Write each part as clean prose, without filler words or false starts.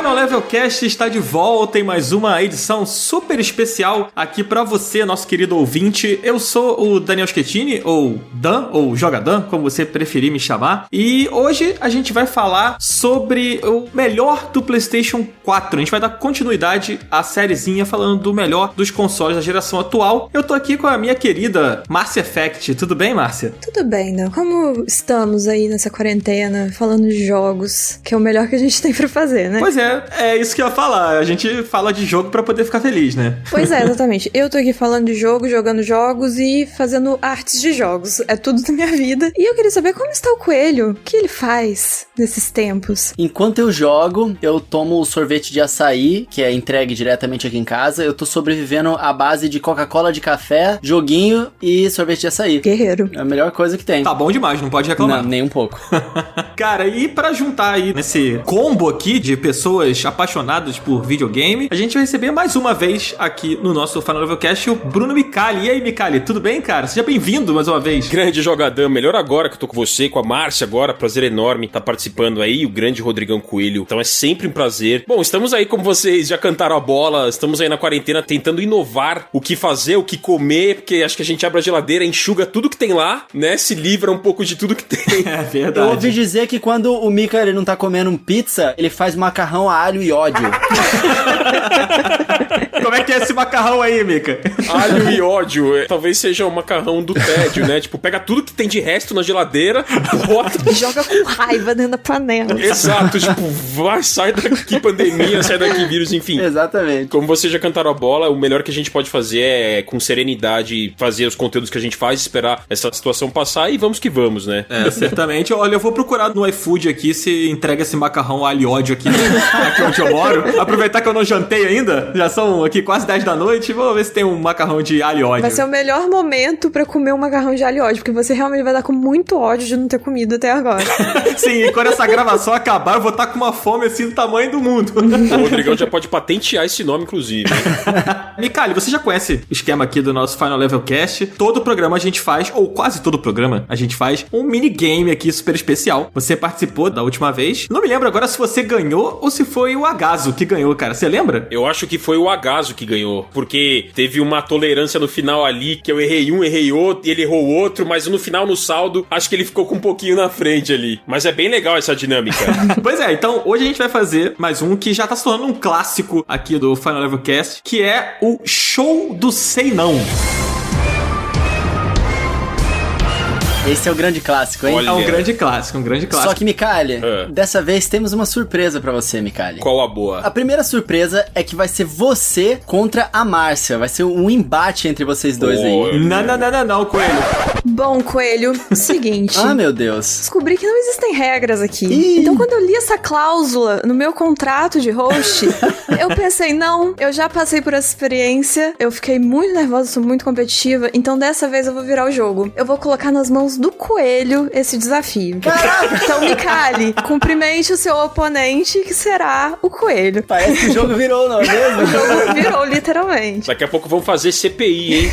Final Level Cast está de volta em mais uma edição super especial aqui pra você, nosso querido ouvinte. Eu sou o Daniel Schettini, ou Dan, ou Jogadan, como você preferir me chamar. E hoje a gente vai falar sobre o melhor do PlayStation 4. A gente vai dar continuidade à sériezinha falando do melhor dos consoles da geração atual. Eu tô aqui com a minha querida Márcia Effect. Tudo bem, Márcia? Tudo bem, né? Como estamos aí nessa quarentena, falando de jogos, que é o melhor que a gente tem pra fazer, né? Pois é isso que eu ia falar. A gente fala de jogo pra poder ficar feliz, né? Pois é, exatamente. Eu tô aqui falando de jogo, jogando jogos e fazendo artes de jogos. É tudo da minha vida. E eu queria saber como está o Coelho. O que ele faz nesses tempos? Enquanto eu jogo, eu tomo sorvete de açaí, que é entregue diretamente aqui em casa. Eu tô sobrevivendo à base de Coca-Cola de café, joguinho e sorvete de açaí. Guerreiro. É a melhor coisa que tem. Tá bom demais, não pode reclamar. Não, nem um pouco. Cara, e pra juntar aí nesse combo aqui de pessoas apaixonadas por videogame, a gente vai receber mais uma vez aqui no nosso Final Level Cast o Bruno Micali. E aí, Micali, tudo bem, cara? Seja bem-vindo mais uma vez. Grande Jogadão, melhor agora que eu tô com você, com a Márcia agora, prazer enorme estar participando aí, o grande Rodrigão Coelho. Então é sempre um prazer. Bom, estamos aí, como vocês já cantaram a bola, estamos aí na quarentena tentando inovar o que fazer, o que comer, porque acho que a gente abre a geladeira, enxuga tudo que tem lá, né? Se livra um pouco de tudo que tem. É verdade. Eu ouvi dizer que quando o Mika ele não tá comendo pizza, ele faz macarrão a alho e ódio. Como é que é esse macarrão aí, Mika? Alho e ódio, talvez seja o macarrão do tédio, né? Tipo, pega tudo que tem de resto na geladeira, bota... Joga com raiva dentro da panela. Exato, tipo, vai, sai daqui pandemia, sai daqui vírus, enfim. Exatamente. Como vocês já cantaram a bola, o melhor que a gente pode fazer é, com serenidade, fazer os conteúdos que a gente faz, esperar essa situação passar e vamos que vamos, né? É, certamente. Olha, eu vou procurar no iFood aqui se entrega esse macarrão alho e ódio aqui, aqui onde eu moro. Aproveitar que eu não jantei ainda, já são aqui quase 10 da noite, vou ver se tem um macarrão de alho e ódio. Vai ser o melhor momento pra comer um macarrão de alho e ódio, porque você realmente vai dar com muito ódio de não ter comido até agora. Sim, e quando essa gravação acabar, eu vou estar com uma fome assim do tamanho do mundo. O Rodrigão já pode patentear esse nome, inclusive. Micali, você já conhece o esquema aqui do nosso Final Level Cast. Todo programa a gente faz, ou quase todo programa, a gente faz um minigame aqui super especial. Você participou da última vez. Não me lembro agora se você ganhou ou se foi o Agaso que ganhou, cara. Você lembra? Eu acho que foi o Agaso que ganhou, porque teve uma tolerância no final ali, que eu errei um, errei outro, e ele errou o outro, mas no final, no saldo, acho que ele ficou com um pouquinho na frente ali. Mas é bem legal essa dinâmica. Pois é, então hoje a gente vai fazer mais um que já tá se tornando um clássico aqui do Final Level Cast, que é o Show do Sei Não. Esse é o grande clássico, hein? Olha. É um grande clássico. Só que, Micali, dessa vez temos uma surpresa pra você, Micali. Qual a boa? A primeira surpresa é que vai ser você contra a Márcia. Vai ser um embate entre vocês dois aí. Não, Coelho. Bom, Coelho, seguinte. Ah, meu Deus. Descobri que não existem regras aqui. Ih. Então, quando eu li essa cláusula no meu contrato de host, eu pensei, não, eu já passei por essa experiência, eu fiquei muito nervosa, sou muito competitiva, então dessa vez eu vou virar o jogo. Eu vou colocar nas mãos do Coelho esse desafio. Então, Micali, cumprimente o seu oponente, que será o Coelho. Parece que o jogo virou, não é mesmo? O jogo virou, literalmente. Daqui a pouco vamos fazer CPI, hein?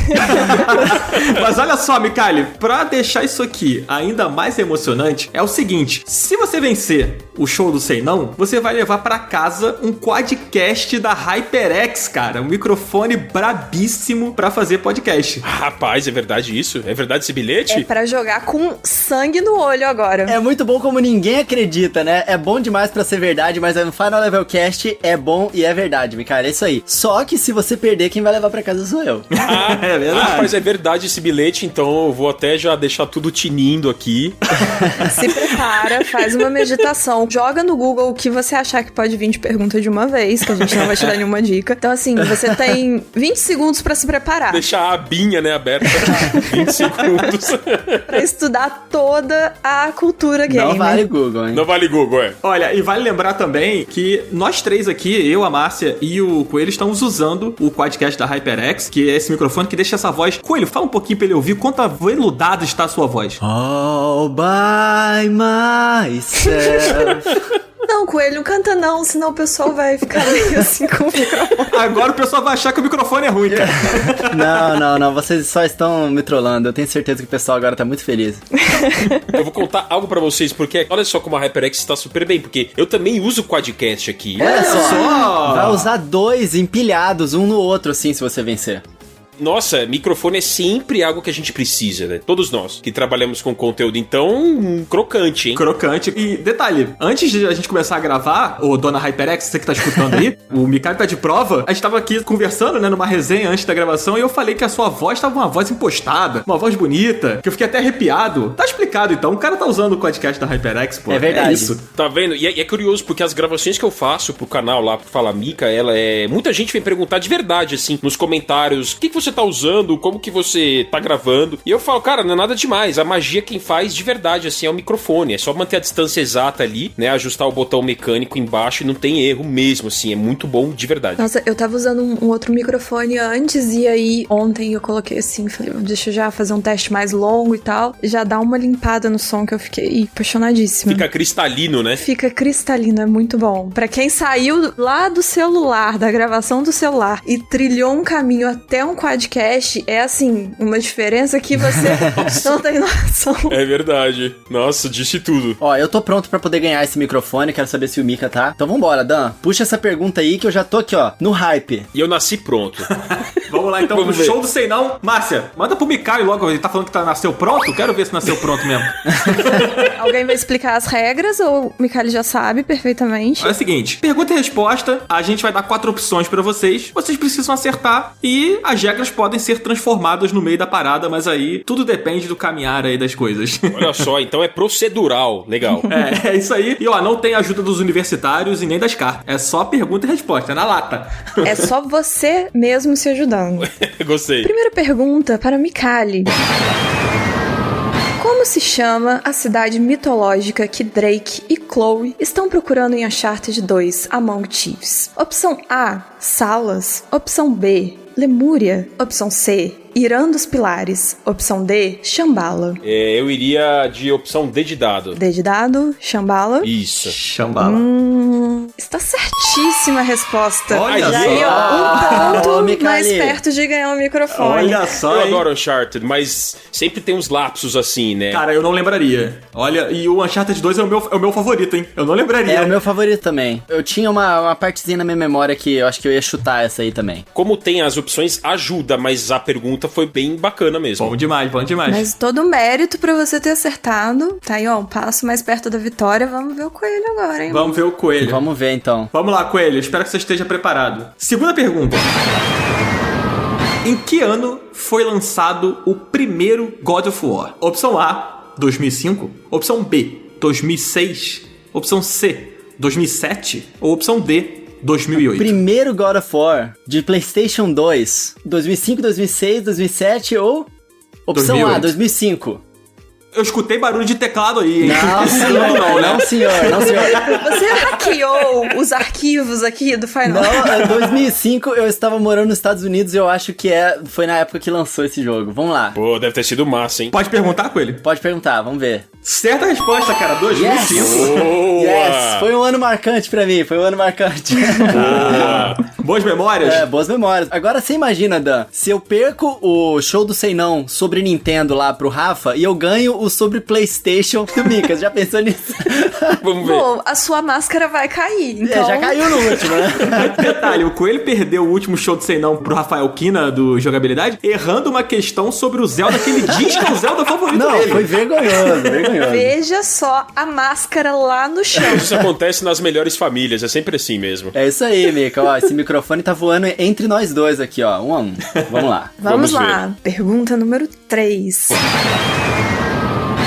Mas olha só, Micali, pra deixar isso aqui ainda mais emocionante, é o seguinte: se você vencer o Show do Sei Não, você vai levar pra casa um quadcast da HyperX, cara. Um microfone brabíssimo pra fazer podcast. Rapaz, é verdade isso? É verdade esse bilhete? É pra jogar com sangue no olho agora. É muito bom como ninguém acredita, né? É bom demais pra ser verdade, mas no Final Level Cast é bom e é verdade, Micali. É isso aí. Só que se você perder, quem vai levar pra casa sou eu. É verdade. Rapaz, é verdade esse bilhete, então eu vou até já deixar tudo tinindo aqui. Se prepara, faz uma meditação, joga no Google o que você achar que pode vir de pergunta de uma vez, que a gente não vai te dar nenhuma dica. Então, assim, você tem 20 segundos pra se preparar. Deixar a abinha, né, aberta. 20 segundos. Pra estudar toda a cultura gamer. Não vale Google, hein? Não vale Google, é. Olha, e vale lembrar também que nós três aqui, eu, a Márcia e o Coelho, estamos usando o quadcast da HyperX, que é esse microfone que deixa essa voz. Coelho, fala um pouquinho pra ele ouvir quanto aveludada está a sua voz. All by myself. Não, Coelho, não canta não, senão o pessoal vai ficar meio assim com o microfone. Agora o pessoal vai achar que o microfone é ruim, cara. Não, vocês só estão me trollando. Eu tenho certeza que o pessoal agora tá muito feliz. Eu vou contar algo pra vocês, porque olha só como a HyperX está super bem, porque eu também uso o Quadcast aqui. Olha só. Vai usar 2 empilhados, um no outro, assim, se você vencer. Nossa, microfone é sempre algo que a gente precisa, né? Todos nós que trabalhamos com conteúdo, então, crocante, hein? Crocante. E detalhe, antes de a gente começar a gravar, ô dona HyperX, você que tá escutando aí, o Mikael tá de prova, a gente tava aqui conversando, né, numa resenha antes da gravação, e eu falei que a sua voz tava uma voz impostada, uma voz bonita, que eu fiquei até arrepiado. Tá explicado, então, o cara tá usando o podcast da HyperX, pô. É verdade. É isso. Tá vendo? E é curioso, porque as gravações que eu faço pro canal lá, pro Fala Mica, ela é... Muita gente vem perguntar de verdade, assim, nos comentários, o que você tá usando, como que você tá gravando. E eu falo, cara, não é nada demais. A magia quem faz de verdade, assim, é o microfone. É só manter a distância exata ali, né? Ajustar o botão mecânico embaixo e não tem erro mesmo, assim. É muito bom de verdade. Nossa, eu tava usando um outro microfone antes e aí ontem eu coloquei assim, falei, deixa eu já fazer um teste mais longo e tal. Já dá uma limpada no som que eu fiquei apaixonadíssima. Fica cristalino, né? Fica cristalino, é muito bom. Pra quem saiu lá do celular, da gravação do celular e trilhou um caminho até um quadcast, é assim, uma diferença que você não tem noção. É verdade. Nossa, disse tudo. Ó, eu tô pronto pra poder ganhar esse microfone, quero saber se o Mika tá. Então vambora, Dan. Puxa essa pergunta aí que eu já tô aqui, ó, no hype. E eu nasci pronto. Vamos lá, então, Vamos pro ver. show do Sei Não. Márcia, manda pro Mikael logo, ele tá falando que nasceu pronto? Quero ver se nasceu pronto mesmo. Alguém vai explicar as regras ou o Mikael já sabe perfeitamente? É o seguinte, pergunta e resposta, a gente vai dar 4 opções pra vocês precisam acertar e as regras podem ser transformadas no meio da parada, mas aí tudo depende do caminhar aí das coisas. Olha só, então é procedural. Legal. É isso aí. E ó, não tem ajuda dos universitários e nem das cartas. É só pergunta e resposta, é na lata. É só você mesmo se ajudando. Gostei. Primeira pergunta para Mikali. Como se chama a cidade mitológica que Drake e Chloe estão procurando em Uncharted 2, Among Thieves? Opção A, Salas. Opção B, Lemúria. Opção C, Irã dos Pilares. Opção D, Shambhala. Eu iria de opção D de dado. D de dado, Shambhala. Isso. Chambala. Está certíssima a resposta. Olha Já só. ia um ponto Ô, Mikali. mais perto de ganhar o microfone. Olha só, Eu hein? adoro Uncharted, mas sempre tem uns lapsos assim, né? Cara, eu não lembraria. Olha, e o Uncharted 2 é o meu favorito, hein? Eu não lembraria. É o meu favorito também. Eu tinha uma partezinha na minha memória que eu acho que eu ia chutar essa aí também. Como tem as opções, ajuda, mas a pergunta foi bem bacana mesmo. Bom demais, bom demais. Mas todo o mérito pra você ter acertado. Tá aí, ó, um passo mais perto da vitória. Vamos ver o coelho agora, hein? Vamos ver o coelho. Vamos ver então. Vamos lá, coelho. Espero que você esteja preparado. Segunda pergunta. Em que ano foi lançado o primeiro God of War? Opção A, 2005. Opção B, 2006. Opção C, 2007. Ou opção D, 2008. Primeiro God of War de PlayStation 2, 2005, 2006, 2007 ou... Opção 2008. A, 2005. Eu escutei barulho de teclado aí, hein? Não, senhor, não, senhor, não, senhor. Você hackeou os arquivos aqui do Final Não, em 2005 eu estava morando nos Estados Unidos e eu acho que foi na época que lançou esse jogo. Vamos lá. Pô, deve ter sido massa, hein? Pode perguntar, coelho? Pode perguntar, vamos ver. Certa resposta, cara. 2005. Boa! Yes, foi um ano marcante pra mim, foi um ano marcante. Boa! Boas memórias? É, boas memórias. Agora você imagina, Dan, se eu perco o show do Sei Não sobre Nintendo lá pro Rafa e eu ganho o sobre PlayStation do Mika, já pensou nisso? Vamos ver. Pô, a sua máscara vai cair, então... É, já caiu no último, né? Detalhe, o Coelho perdeu o último show do Sei Não pro Rafael Kina, do Jogabilidade, errando uma questão sobre o Zelda que ele diz que é o Zelda favorito Não, dele. foi vergonhoso, vergonhoso. Veja só a máscara lá no chão. Isso acontece nas melhores famílias, é sempre assim mesmo. É isso aí, Mika. Ó, esse microfone tá voando entre nós dois aqui, ó. 1 a 1. Vamos lá. Vamos Vamos lá. Pergunta número 3.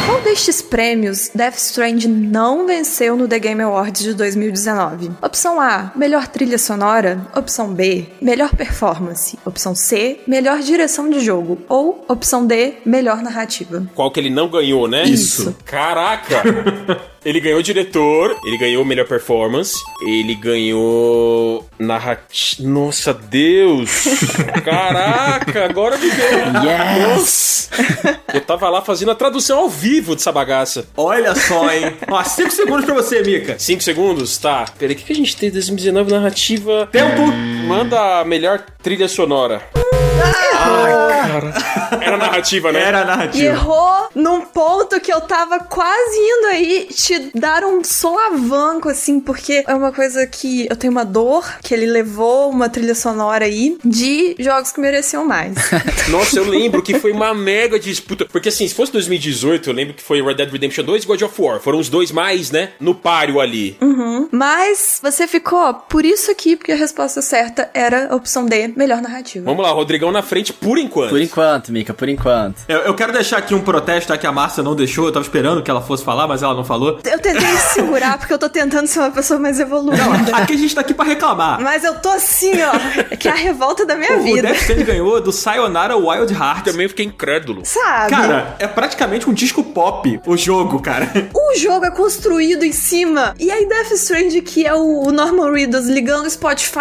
Qual destes prêmios Death Stranding não venceu no The Game Awards de 2019? Opção A, melhor trilha sonora. Opção B, melhor performance. Opção C, melhor direção de jogo. Ou opção D, melhor narrativa. Qual que ele não ganhou, né? Isso. Caraca! Ele ganhou diretor, ele ganhou melhor performance, ele ganhou narrativa. Nossa, Deus! Caraca, agora me deu. Yes! Nossa. Eu tava lá fazendo a tradução ao vivo dessa bagaça. Olha só, hein? Ó, 5 segundos pra você, Mika. 5 segundos? Tá. Peraí, o que a gente tem de 2019 narrativa? Tempo! Manda a melhor trilha sonora. Ai, cara. Era narrativa, né? Era E narrativa. errou num ponto que eu tava quase indo aí te dar um solavanco, assim, porque é uma coisa que eu tenho uma dor, que ele levou uma trilha sonora aí de jogos que mereciam mais. Nossa, eu lembro que foi uma mega disputa. Porque assim, se fosse 2018, eu lembro que foi Red Dead Redemption 2 e God of War. Foram os dois mais, né, no páreo ali. Mas você ficou por isso aqui, porque a resposta certa era a opção D, melhor narrativa. Vamos lá, Rodrigão na frente por enquanto. Por enquanto, Mika, por enquanto. Eu quero deixar aqui um protesto, tá, que a Márcia não deixou. Eu tava esperando que ela fosse falar, mas ela não falou. Eu tentei segurar porque eu tô tentando ser uma pessoa mais evoluída. Não, aqui a gente tá aqui pra reclamar. Mas eu tô assim, ó, que é a revolta da minha O vida. Death Stranding ganhou do Sayonara Wild Heart. Também fiquei incrédulo. Sabe? Cara, é praticamente um disco pop o jogo, cara. O jogo é construído em cima. E aí Death Stranding, que é o Norman Reedus ligando o Spotify.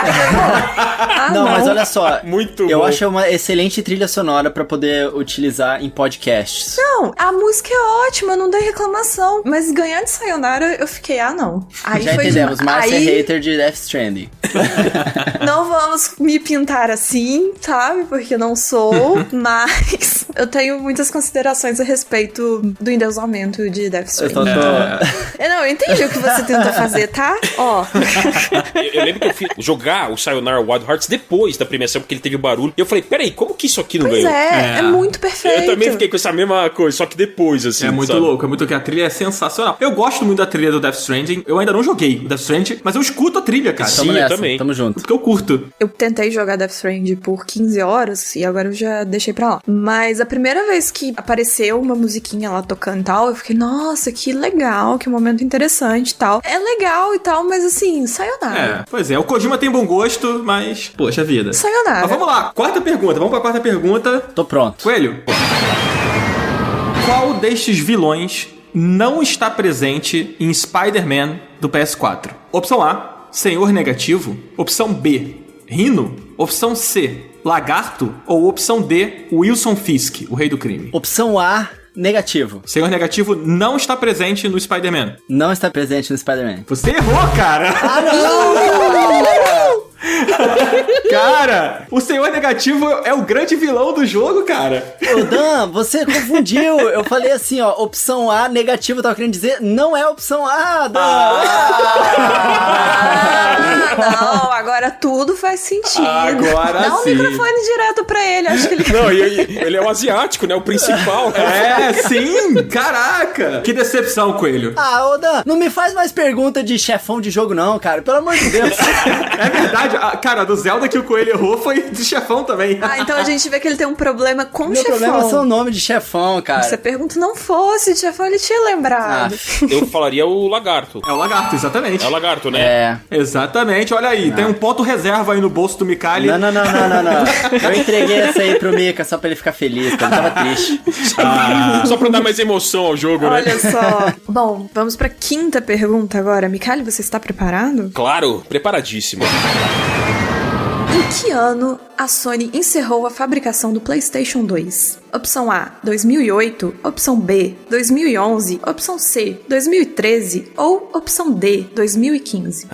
Não, mas olha só. Muito Eu bom. acho uma excelente trilha sonora pra poder utilizar em podcasts. Não, a música é ótima, não dei reclamação. Mas ganhar de Sayonara, eu fiquei, não. Aí Já foi entendemos, Márcia é aí, hater de Death Stranding. não vamos me pintar assim, sabe? Porque não sou, mas eu tenho muitas considerações a respeito do endeusamento de Death Eu Stranding. tô... Não, eu entendi o que você tentou fazer, tá? Ó. Eu lembro que eu fui jogar o Sayonara Wild Hearts depois da premiação, porque ele teve o barulho. E eu falei, peraí, como que isso aqui não Pois ganhou? é muito perfeito. Eu também fiquei com essa mesma coisa, só que depois, assim. É muito sabe? louco, é muito que a trilha é sensacional. Eu gosto muito da trilha do Death Stranding. Eu ainda não joguei o Death Stranding, mas eu escuto a trilha, cara. Sim, Tamo eu nessa, também. tamo junto. Porque eu curto. Eu tentei jogar Death Stranding por 15 horas e agora eu já deixei pra lá. Mas a primeira vez que apareceu uma musiquinha lá tocando e tal, eu fiquei, nossa, que legal, que momento interessante e tal. É legal e tal, mas assim, sayonara. Pois é. O Kojima tem bom gosto, mas, poxa vida. Sayonara. Mas vamos lá, quarta pergunta. Vamos pra quarta pergunta. Tô pronto. Coelho. Qual destes vilões não está presente em Spider-Man do PS4? Opção A, Senhor Negativo. Opção B, Rhino. Opção C, Lagarto. Ou opção D, Wilson Fisk, o rei do crime. Opção A, negativo. Senhor Negativo não está presente no Spider-Man. Não está presente no Spider-Man. Você errou, cara! Cara, o Senhor Negativo é o grande vilão do jogo, cara. Ô, Dan, você confundiu. Eu falei assim, ó, opção A, negativo, eu tava querendo dizer, não é opção A, Dan. Não, agora tudo faz sentido. Agora Dá um sim. microfone direto pra ele, acho que ele... Não, e ele é o asiático, né? O principal. É, sim! Caraca! Que decepção, Coelho. Ah, ô, Dan, não me faz mais pergunta de chefão de jogo, não, cara. Pelo amor de Deus. É verdade, cara, do Zelda que o Coelho errou foi de chefão também. Ah, então a gente vê que ele tem um problema com o Meu chefão. problema é o nome de chefão, cara. Você pergunta, não fosse de chefão, ele tinha lembrado. Eu falaria o lagarto. É o Lagarto, exatamente. É o lagarto, né? É. Exatamente, olha aí, tem um ponto reserva aí no bolso do Mikali. Não. Eu entreguei essa aí pro Mika só pra ele ficar feliz, porque ele tava triste. Só pra dar mais emoção ao jogo, né? Olha só. Bom, vamos pra quinta pergunta agora. Mikali, você está preparado? Claro, preparadíssimo. Em que ano a Sony encerrou a fabricação do PlayStation 2? Opção A, 2008. Opção B, 2011. Opção C, 2013. Ou opção D, 2015?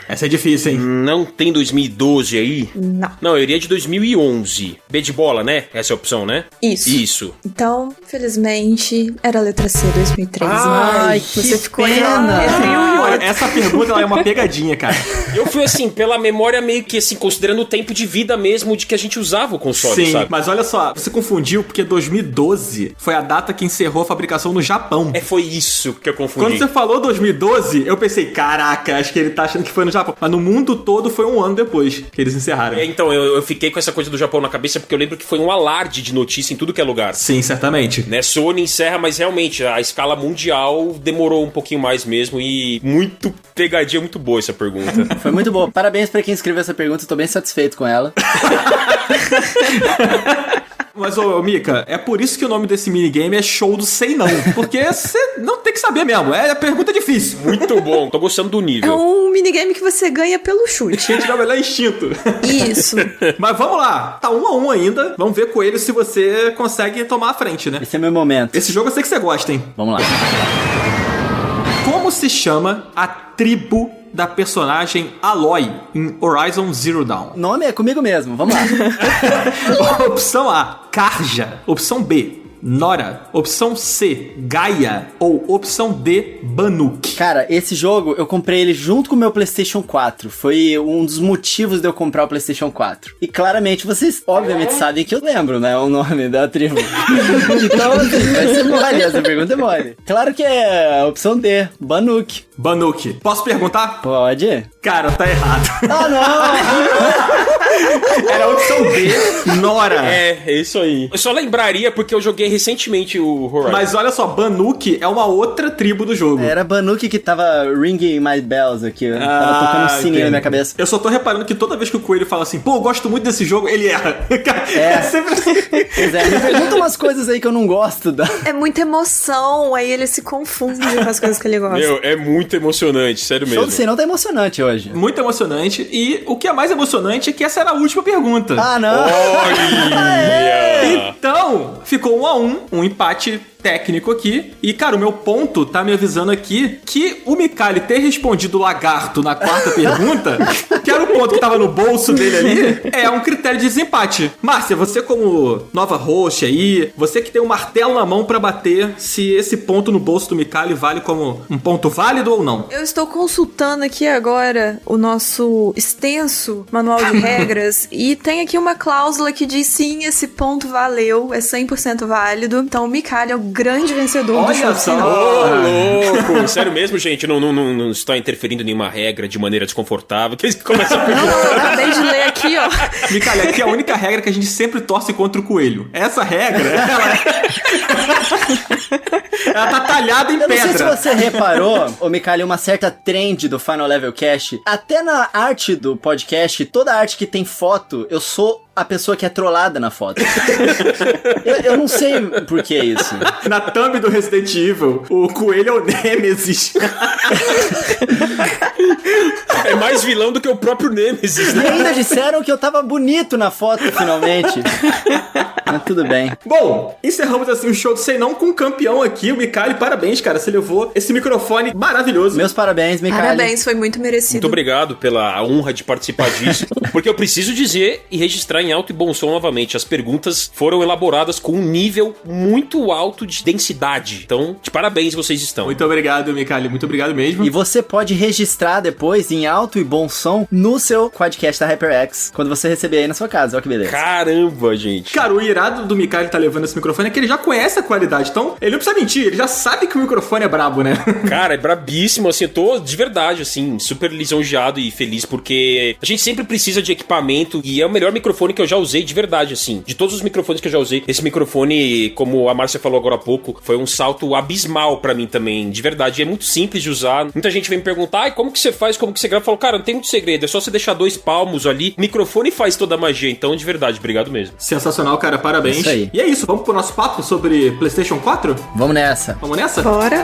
Essa é difícil, hein? Não tem 2012 aí? Não. Não, eu iria de 2011. B de bola, né? Essa é a opção, né? Isso. Isso. Então, felizmente, era a letra C, 2013. Ai, Você que ficou pena. entre um e Olha, outro. essa pergunta ela é uma pegadinha, cara. Eu fui assim, pela memória meio que assim, considerando o tempo de vida mesmo de que a gente usava o console, Sim, sabe? mas olha só, você confundiu porque 2012 foi a data que encerrou a fabricação no Japão. Foi isso que eu confundi. Quando você falou 2012, eu pensei, caraca, acho que ele tá achando que foi no Japão. Mas no mundo todo foi um ano depois que eles encerraram. Então, eu fiquei com essa coisa do Japão na cabeça porque eu lembro que foi um alarde de notícia em tudo que é lugar. Sim, certamente. Né, Sony encerra, mas realmente a escala mundial demorou um pouquinho mais mesmo e muito pegadinha, muito boa essa pergunta. Foi muito bom. Parabéns pra quem escreveu essa pergunta, eu tô bem satisfeito com ela. Mas, ô, Mika, é por isso que o nome desse minigame é Show do Sei Não. Porque você não tem que saber mesmo. É a pergunta difícil. Muito bom, tô gostando do É nível. um minigame que você ganha pelo chute. A gente vai melhor instinto. Isso. Mas vamos lá. Tá 1-1 ainda. Vamos ver, Coelho, se você consegue tomar a frente, né? Esse é meu momento. Esse jogo eu sei que você gosta, hein? Vamos lá. Como se chama a tribo da personagem Aloy em Horizon Zero Dawn? O nome é comigo mesmo, vamos lá. Opção A, Karja. Opção B, Nora. Opção C, Gaia. Ou opção D, Banuk. Cara, esse jogo eu comprei ele junto com o meu PlayStation 4. Foi um dos motivos de eu comprar o PlayStation 4. E claramente vocês, obviamente, sabem que eu lembro, né? O nome da tribo. Então, assim, vai ser mole. Essa pergunta é mole. Claro que é a opção D, Banuk. Banuk. Posso perguntar? Pode? Cara, tá errado. Ah, não! Era a opção B, Nora. É isso aí. Eu só lembraria porque eu joguei recentemente o Horizon. Mas olha só, Banuk é uma outra tribo do jogo. Era Banuk que tava ringing my bells aqui. Tava tocando um sininho na minha cabeça. Eu só tô reparando que toda vez que o Coelho fala assim, pô, eu gosto muito desse jogo, ele erra. É sempre assim. Pois é, me pergunta umas coisas aí que eu não gosto da... É muita emoção, aí ele se confunde com as coisas que ele gosta. Meu, é muito emocionante, sério mesmo. Show do Sei Não tá emocionante hoje. Muito emocionante. E o que é mais emocionante é que essa era a última pergunta. Ah, não! Olha! Então, ficou 1-1, um empate técnico aqui. E, cara, o meu ponto tá me avisando aqui que o Micali ter respondido lagarto na quarta pergunta, que era o ponto que tava no bolso dele ali, é um critério de desempate. Márcia, você como nova host aí, você que tem um martelo na mão pra bater se esse ponto no bolso do Micali vale como um ponto válido ou não. Eu estou consultando aqui agora o nosso extenso manual de regras e tem aqui uma cláusula que diz sim, esse ponto valeu, é 100% válido. Então o Micali é o grande vencedor do Olha show. só! Ô, louco! Sério mesmo, gente? Não está interferindo em nenhuma regra de maneira desconfortável. Que eles começam a Não, eu acabei de ler aqui, ó. Micali, aqui é a única regra que a gente sempre torce contra o coelho. Essa regra, ela tá talhada em Eu não sei se pedra. você reparou, ô Micali, uma certa trend do Final Level Cast. Até na arte do podcast, toda arte que tem foto, eu sou a pessoa que é trollada na foto. eu não sei por que isso. Na thumb do Resident Evil, o coelho é o Nemesis. É mais vilão do que o próprio Nemesis, E né? ainda disseram que eu tava bonito na foto, finalmente. Mas tudo bem. Bom, encerramos assim o show do Sei Não com o campeão aqui, o Micali. Parabéns, cara. Você levou esse microfone maravilhoso. Meus parabéns, Micali. Parabéns, foi muito merecido. Muito obrigado pela honra de participar disso. Porque eu preciso dizer e registrar em alto e bom som novamente. As perguntas foram elaboradas com um nível muito alto de densidade. Então, de parabéns vocês estão. Muito obrigado, Micali. Muito obrigado mesmo. E você pode registrar depois, em alto e bom som, no seu Quadcast da HyperX, quando você receber aí na sua casa. Olha que beleza. Caramba, gente. Cara, o irado do Micali tá levando esse microfone é que ele já conhece a qualidade. Então, ele não precisa mentir. Ele já sabe que o microfone é brabo, né? Cara, é brabíssimo, assim, eu tô de verdade, assim, super lisonjeado e feliz, porque a gente sempre precisa de equipamento e é o melhor microfone que eu já usei de verdade, assim. De todos os microfones que eu já usei, esse microfone, como a Márcia falou agora há pouco, foi um salto abismal pra mim também, de verdade. E é muito simples de usar. Muita gente vem me perguntar, ai, como que você faz, como que você grava? Eu falo, cara, não tem muito segredo, é só você deixar 2 palmos ali, microfone faz toda a magia. Então, de verdade, obrigado mesmo. Sensacional, cara. Parabéns. Isso aí. E é isso. Vamos pro nosso papo sobre PlayStation 4? Vamos nessa. Vamos nessa? Bora.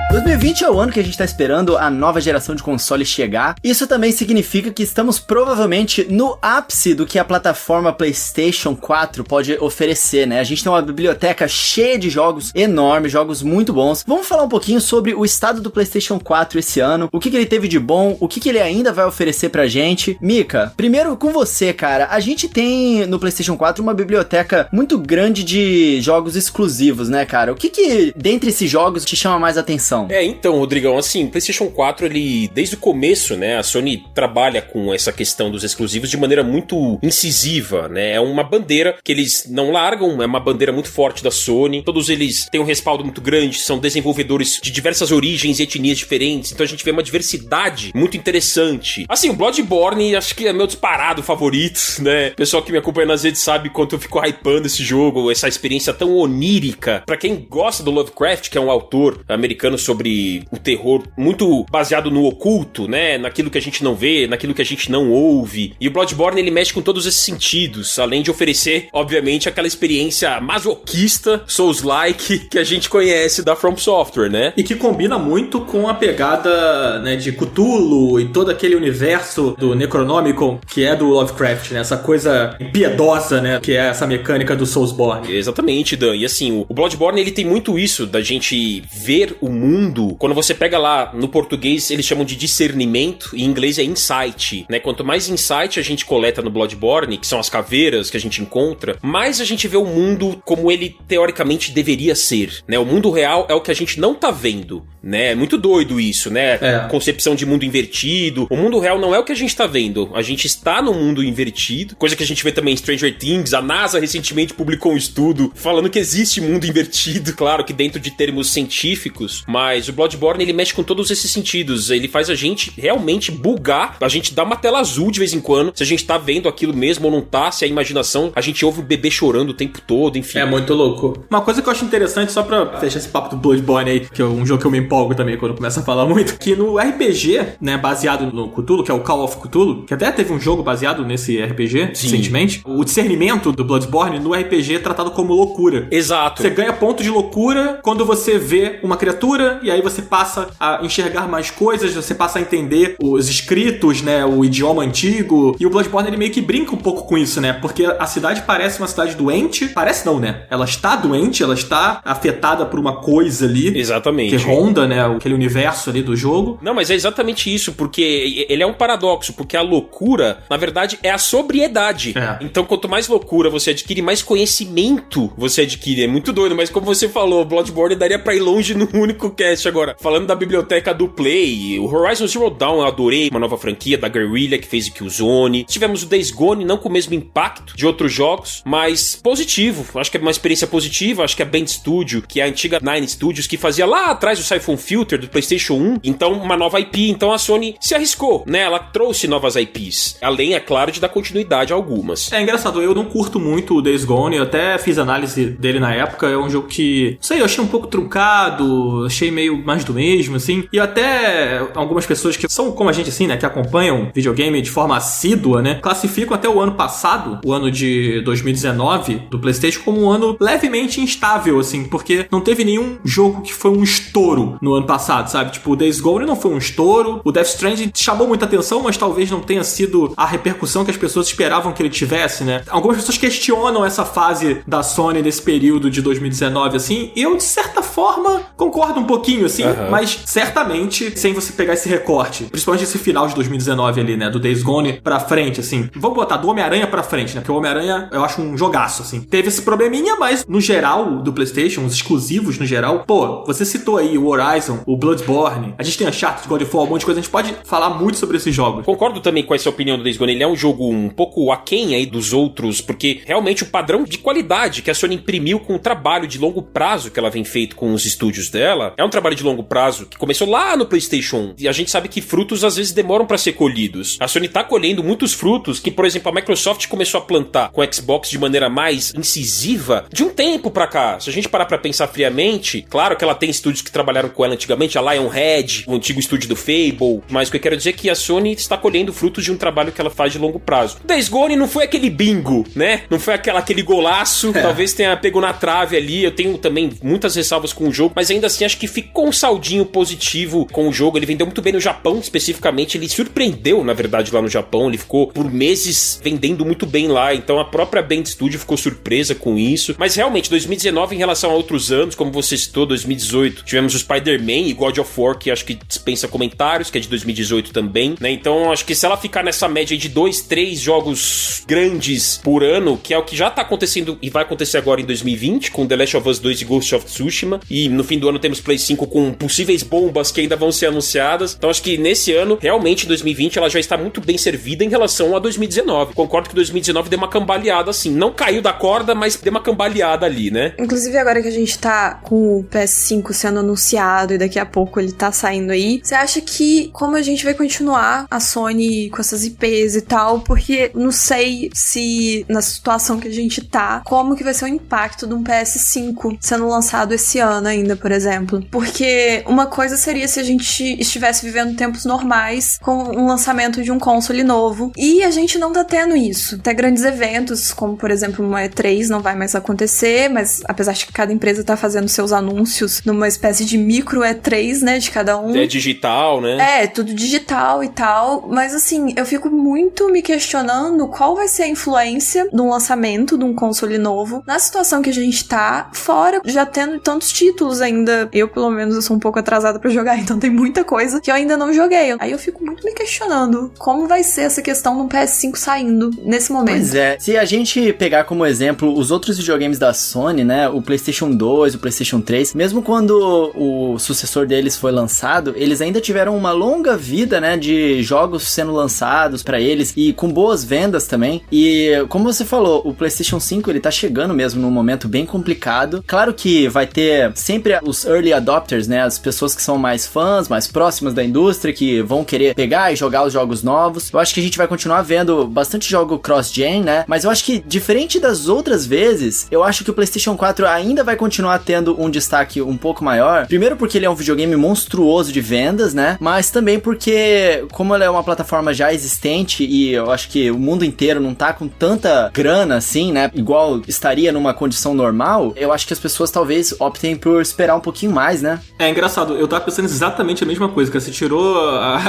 2020 é o ano que a gente tá esperando a nova geração de console chegar. Isso também significa que estamos provavelmente no ápice do que a plataforma PlayStation 4 pode oferecer, né? A gente tem uma biblioteca cheia de jogos enormes, jogos muito bons. Vamos falar um pouquinho sobre o estado do PlayStation 4 esse ano, o que ele teve de bom, o que ele ainda vai oferecer pra gente. Mika, primeiro com você, cara. A gente tem no PlayStation 4 uma biblioteca muito grande de jogos exclusivos, né, cara? O que dentre esses jogos te chama mais atenção? Então, Rodrigão, assim, o PlayStation 4, ele, desde o começo, né, a Sony trabalha com essa questão dos exclusivos de maneira muito incisiva, né, é uma bandeira que eles não largam, é uma bandeira muito forte da Sony, todos eles têm um respaldo muito grande, são desenvolvedores de diversas origens e etnias diferentes, então a gente vê uma diversidade muito interessante. Assim, o Bloodborne, acho que é meu disparado favorito, né, o pessoal que me acompanha nas redes sabe quanto eu fico hypando esse jogo, essa experiência tão onírica. Pra quem gosta do Lovecraft, que é um autor americano sobre sobre o terror muito baseado no oculto, né? Naquilo que a gente não vê, naquilo que a gente não ouve. E o Bloodborne, ele mexe com todos esses sentidos, além de oferecer, obviamente, aquela experiência masoquista, Souls-like, que a gente conhece da From Software, né? E que combina muito com a pegada, né, de Cthulhu e todo aquele universo do Necronomicon, que é do Lovecraft, né? Essa coisa piedosa, né? Que é essa mecânica do Soulsborne. Exatamente, Dan. E assim, o Bloodborne, ele tem muito isso, da gente ver o mundo. Quando você pega lá, no português, eles chamam de discernimento, e em inglês é insight, né? Quanto mais insight a gente coleta no Bloodborne, que são as caveiras que a gente encontra, mais a gente vê o mundo como ele, teoricamente, deveria ser, né? O mundo real é o que a gente não tá vendo, né? É muito doido isso, né? Concepção de mundo invertido. O mundo real não é o que a gente tá vendo. A gente está no mundo invertido, coisa que a gente vê também em Stranger Things. A NASA recentemente publicou um estudo falando que existe mundo invertido, claro que dentro de termos científicos, mas o Bloodborne, ele mexe com todos esses sentidos. Ele faz a gente realmente bugar, a gente dá uma tela azul de vez em quando, se a gente tá vendo aquilo mesmo ou não tá, se a imaginação, a gente ouve o bebê chorando o tempo todo, enfim. É muito louco. Uma coisa que eu acho interessante, só pra fechar esse papo do Bloodborne aí, que é um jogo que eu me empolgo também quando começa a falar muito, que no RPG, né, baseado no Cthulhu, que é o Call of Cthulhu, que até teve um jogo baseado nesse RPG, recentemente, o discernimento do Bloodborne no RPG é tratado como loucura. Exato. Você ganha ponto de loucura quando você vê uma criatura, e aí você passa a enxergar mais coisas, você passa a entender os escritos, né, o idioma antigo, e o Bloodborne, ele meio que brinca um pouco com isso, né, porque a cidade parece uma cidade doente, parece não, né, ela está doente, ela está afetada por uma coisa ali. Exatamente. Que ronda, né, aquele universo ali do jogo. Não, mas é exatamente isso, porque ele é um paradoxo, porque a loucura, na verdade, é a sobriedade. Então, quanto mais loucura você adquire, mais conhecimento você adquire. É muito doido, mas como você falou, Bloodborne daria pra ir longe no único cast agora. Falando da biblioteca do Play, o Horizon Zero Dawn eu adorei, uma nova franquia da Guerrilla que fez o Killzone. Tivemos o Days Gone, não com o mesmo impacto de outros jogos, mas positivo. Acho que é uma experiência positiva, acho que a Band Studio, que é a antiga Nine Studios, que fazia lá atrás o Siphon Filter do PlayStation 1, então uma nova IP, então a Sony se arriscou, né? Ela trouxe novas IPs, além, é claro, de dar continuidade a algumas. É engraçado, eu não curto muito o Days Gone, eu até fiz análise dele na época, é um jogo que, não sei, eu achei um pouco truncado, achei meio mais do mesmo, assim, e até algumas pessoas que são como a gente, assim, né, que acompanham videogame de forma assídua, né, classificam até o ano passado, o ano de 2019, do PlayStation, como um ano levemente instável, assim, porque não teve nenhum jogo que foi um estouro no ano passado, sabe? Tipo, o Days Gone não foi um estouro, o Death Stranding chamou muita atenção, mas talvez não tenha sido a repercussão que as pessoas esperavam que ele tivesse, né? Algumas pessoas questionam essa fase da Sony nesse período de 2019, assim, e eu, de certa forma, concordo um pouquinho, assim, mas certamente, sem você pegar esse recorte, principalmente esse final de 2019 ali, né, do Days Gone pra frente, assim, vamos botar do Homem-Aranha pra frente, né, porque o Homem-Aranha eu acho um jogaço, assim. Teve esse probleminha, mas no geral do PlayStation, os exclusivos no geral, pô, você citou aí o Horizon, o Bloodborne, a gente tem Uncharted, God of War, um monte de coisa, a gente pode falar muito sobre esses jogos. Concordo também com essa opinião do Days Gone, ele é um jogo um pouco aquém aí dos outros, porque realmente o padrão de qualidade que a Sony imprimiu com o trabalho de longo prazo que ela vem feito com os estúdios dela, é um trabalho de longo prazo que começou lá no PlayStation 1, e a gente sabe que frutos às vezes demoram pra ser colhidos. A Sony tá colhendo muitos frutos que, por exemplo, a Microsoft começou a plantar com o Xbox de maneira mais incisiva de um tempo pra cá. Se a gente parar pra pensar friamente, claro que ela tem estúdios que trabalharam com ela antigamente, a Lionhead, o antigo estúdio do Fable, mas o que eu quero dizer é que a Sony está colhendo frutos de um trabalho que ela faz de longo prazo. O Days Gone não foi aquele bingo, né? Não foi aquele golaço, talvez tenha pego na trave ali. Eu tenho também muitas ressalvas com o jogo, mas ainda assim acho que ficou um saldinho positivo com o jogo. Ele vendeu muito bem no Japão, especificamente. Ele surpreendeu, na verdade, lá no Japão. Ele ficou por meses vendendo muito bem lá, então a própria Band Studio ficou surpresa com isso. Mas realmente, 2019 em relação a outros anos, como você citou, 2018, tivemos o Spider-Man e God of War, que acho que dispensa comentários, que é de 2018 também, né? Então acho que se ela ficar nessa média de 2, 3 jogos grandes por ano, que é o que já tá acontecendo e vai acontecer agora em 2020, com The Last of Us 2 e Ghost of Tsushima, e no fim do ano temos Play 5 com possíveis bombas que ainda vão ser anunciadas. Então acho que nesse ano, realmente, 2020, ela já está muito bem servida em relação a 2019. Concordo que 2019 deu uma cambaleada, assim, não caiu da corda, mas deu uma cambaleada ali, né? Inclusive agora que a gente tá com o PS5 sendo anunciado, lançado e daqui a pouco ele tá saindo aí, você acha que como a gente vai continuar a Sony com essas IPs e tal, porque não sei se na situação que a gente tá, como que vai ser o impacto de um PS5 sendo lançado esse ano ainda, por exemplo. Porque uma coisa seria se a gente estivesse vivendo tempos normais com um lançamento de um console novo, e a gente não tá tendo isso. Até grandes eventos, como por exemplo uma E3 não vai mais acontecer, mas apesar de que cada empresa tá fazendo seus anúncios numa espécie de micro E3, né, de cada um. É digital, né? É, tudo digital e tal, mas assim, eu fico muito me questionando qual vai ser a influência do lançamento de um console novo na situação que a gente tá, fora já tendo tantos títulos ainda. Eu, pelo menos, eu sou um pouco atrasada pra jogar, então tem muita coisa que eu ainda não joguei. Aí eu fico muito me questionando como vai ser essa questão do PS5 saindo nesse momento. Pois é, se a gente pegar como exemplo os outros videogames da Sony, né, o PlayStation 2, o PlayStation 3, mesmo quando o sucessor deles foi lançado, eles ainda tiveram uma longa vida, né, de jogos sendo lançados pra eles e com boas vendas também. E como você falou, o PlayStation 5 ele tá chegando mesmo num momento bem complicado. Claro que vai ter sempre os early adopters, né, as pessoas que são mais fãs, mais próximas da indústria, que vão querer pegar e jogar os jogos novos. Eu acho que a gente vai continuar vendo bastante jogo cross-gen, né, mas eu acho que diferente das outras vezes, eu acho que o PlayStation 4 ainda vai continuar tendo um destaque um pouco maior. Primeiro porque ele é um videogame monstruoso de vendas, né, mas também porque como ele é uma plataforma já existente e eu acho que o mundo inteiro não tá com tanta grana assim, né, igual estaria numa condição normal, eu acho que as pessoas talvez optem por esperar um pouquinho mais, né? É engraçado, eu tava pensando exatamente a mesma coisa, que você tirou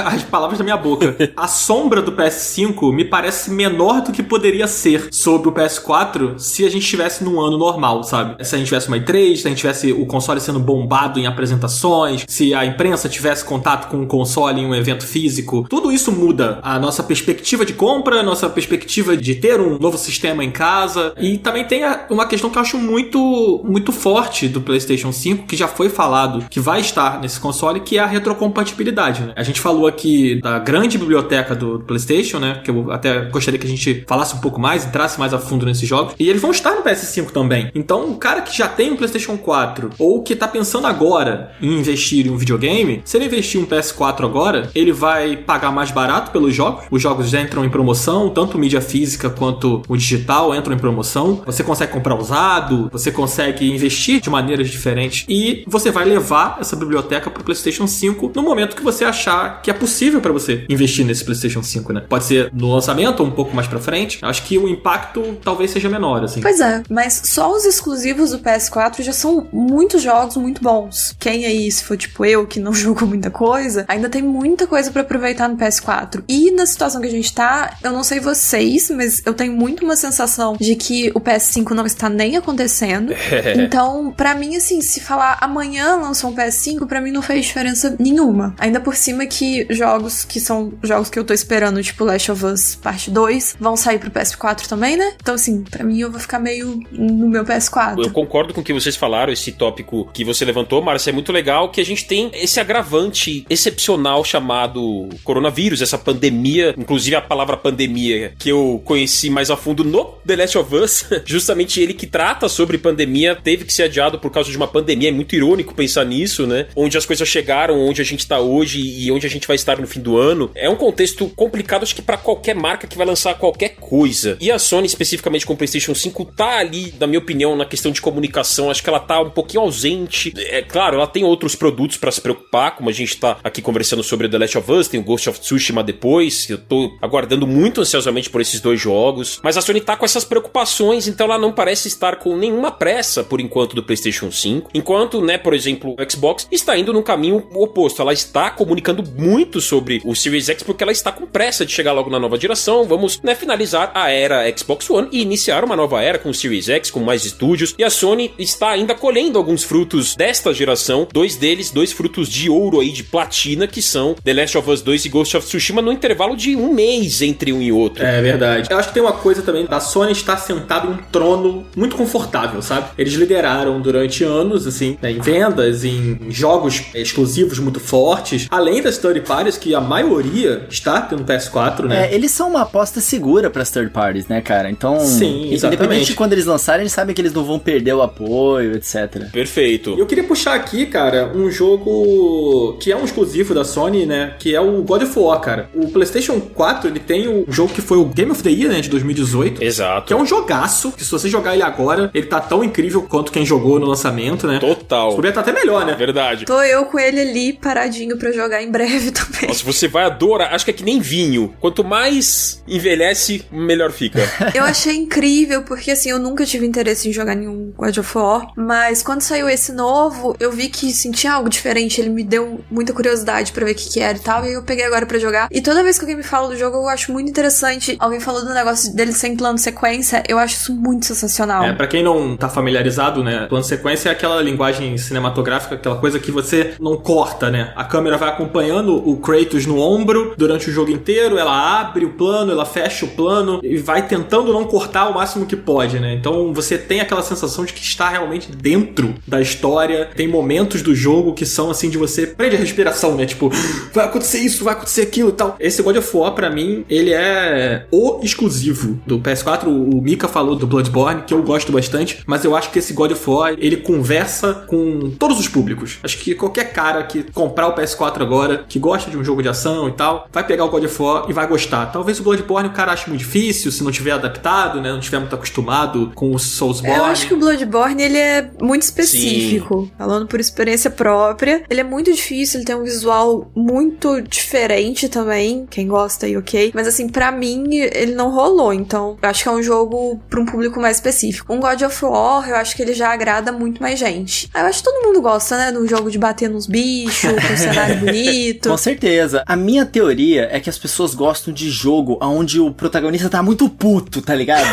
as palavras da minha boca. A sombra do PS5 me parece menor do que poderia ser sobre o PS4 se a gente estivesse num ano normal, sabe? Se a gente tivesse uma E3, se a gente tivesse o console sendo bombado em apresentações, se a imprensa tivesse contato com o console em um evento físico, tudo isso muda a nossa perspectiva de compra, a nossa perspectiva de ter um novo sistema em casa. E também tem uma questão que eu acho muito forte do PlayStation 5, que já foi falado, que vai estar nesse console, que é a retrocompatibilidade, né? A gente falou aqui da grande biblioteca do PlayStation, né? Que eu até gostaria que a gente falasse um pouco mais, entrasse mais a fundo nesses jogos. E eles vão estar no PS5 também. Então, o cara que já tem um PlayStation 4, ou que tá pensando agora em investir em um videogame, se ele investir em um PS4 agora, ele vai pagar mais barato pelos jogos. Os jogos já entram em promoção, tanto mídia física quanto o digital entram em promoção. Você consegue comprar usado, você consegue investir de maneiras diferentes e você vai levar essa biblioteca pro PlayStation 5 no momento que você achar que é possível pra você investir nesse PlayStation 5, né? Pode ser no lançamento ou um pouco mais pra frente. Acho que o impacto talvez seja menor, assim. Pois é, mas só os exclusivos do PS4 já são muitos jogos muito bons. Quem aí, se for tipo eu, que não jogou muita coisa, ainda tem muita coisa pra aproveitar no PS4. E na situação que a gente tá, eu não sei vocês, mas eu tenho muito uma sensação de que o PS5 não está nem acontecendo. Então, pra mim, assim, se falar amanhã lançou um PS5, pra mim não fez diferença nenhuma. Ainda por cima que jogos que são jogos que eu tô esperando, tipo Last of Us Parte 2, vão sair pro PS4 também, né? Então, assim, pra mim eu vou ficar meio no meu PS4. Eu concordo com o que vocês falaram, esse tópico que você levantou, Márcia, é muito legal que a gente tem esse agravante excepcional chamado coronavírus, essa pandemia, inclusive a palavra pandemia que eu conheci mais a fundo no The Last of Us, justamente ele que trata sobre pandemia, teve que ser adiado por causa de uma pandemia, é muito irônico pensar nisso, né? Onde as coisas chegaram, onde a gente tá hoje e onde a gente vai estar no fim do ano. É um contexto complicado, acho que pra qualquer marca que vai lançar qualquer coisa. E a Sony, especificamente com o PlayStation 5, tá ali, na minha opinião, na questão de comunicação, acho que ela tá um pouquinho ausente. É claro, ela tem outros produtos pra se preocupar, como a gente tá aqui conversando sobre The Last of Us, tem o Ghost of Tsushima depois, eu tô aguardando muito ansiosamente por esses dois jogos, mas a Sony tá com essas preocupações, então ela não parece estar com nenhuma pressa, por enquanto, do PlayStation 5, enquanto, né, por exemplo, o Xbox está indo no caminho oposto, ela está comunicando muito sobre o Series X, porque ela está com pressa de chegar logo na nova geração, vamos, né, finalizar a era Xbox One e iniciar uma nova era com o Series X, com mais estúdios, e a Sony está ainda colhendo alguns frutos desta geração, dois deles, dois frutos de ouro aí, de platina, que são The Last of Us 2 e Ghost of Tsushima, no intervalo de um mês entre um e outro. É verdade. Eu acho que tem uma coisa também, da Sony estar sentada em um trono muito confortável, sabe? Eles lideraram durante anos, assim, né, em vendas, em jogos exclusivos muito fortes, além das third parties, que a maioria está tendo PS4, né? É, eles são uma aposta segura pras third parties, né, cara? Então, sim, independente de quando eles lançarem, eles sabem que eles não vão perder o apoio, etc. Perfeito. Eu queria puxar aqui, cara, cara, um jogo que é um exclusivo da Sony, né? Que é o God of War, cara. O PlayStation 4, ele tem o jogo que foi o Game of the Year, né? De 2018. Exato. Que é um jogaço, que se você jogar ele agora, ele tá tão incrível quanto quem jogou no lançamento, né? Total. O tá até melhor, né? Verdade. Tô eu com ele ali paradinho pra jogar em breve também. Nossa, você vai adorar. Acho que é que nem vinho. Quanto mais envelhece, melhor fica. Eu achei incrível, porque assim, eu nunca tive interesse em jogar nenhum God of War, mas quando saiu esse novo, eu vi que sentia algo diferente, ele me deu muita curiosidade pra ver o que era e tal, e eu peguei agora pra jogar. E toda vez que alguém me fala do jogo, eu acho muito interessante. Alguém falou do negócio dele sem plano de sequência, eu acho isso muito sensacional. Pra quem não tá familiarizado, né, plano de sequência é aquela linguagem cinematográfica, aquela coisa que você não corta, né? A câmera vai acompanhando o Kratos no ombro durante o jogo inteiro, ela abre o plano, ela fecha o plano e vai tentando não cortar o máximo que pode, né? Então você tem aquela sensação de que está realmente dentro da história. Tem momentos do jogo que são assim de você prende a respiração, né? Tipo, vai acontecer isso, vai acontecer aquilo e tal. Esse God of War, pra mim, ele é o exclusivo do PS4. O Mika falou do Bloodborne, que eu gosto bastante, mas eu acho que esse God of War, ele conversa com todos os públicos. Acho que qualquer cara que comprar o PS4 agora, que gosta de um jogo de ação e tal, vai pegar o God of War e vai gostar. Talvez o Bloodborne o cara ache muito difícil, se não tiver adaptado, né? Não tiver muito acostumado com o Soulsborne. Eu acho que o Bloodborne, ele é muito específico. Sim. Falando por experiência própria. Ele é muito difícil, ele tem um visual muito diferente também. Quem gosta aí, ok. Mas assim, pra mim, ele não rolou. Então, eu acho que é um jogo pra um público mais específico. Um God of War, eu acho que ele já agrada muito mais gente. Eu acho que todo mundo gosta, né? De um jogo de bater nos bichos, com um cenário bonito. Com certeza. A minha teoria é que as pessoas gostam de jogo onde o protagonista tá muito puto, tá ligado?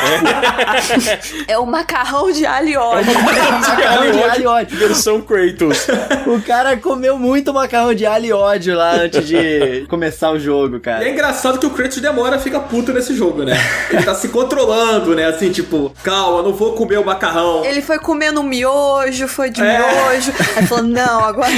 É o macarrão de alho e óleo. Macarrão de alho e ódio. Versão Kratos. O cara comeu muito macarrão de alho e ódio lá antes de começar o jogo, cara. E é engraçado que o Kratos demora a ficar puto nesse jogo, né? Ele tá se controlando, né? Assim, tipo, calma, não vou comer o macarrão. Ele foi comendo miojo, foi de miojo. Aí falou, não, agora...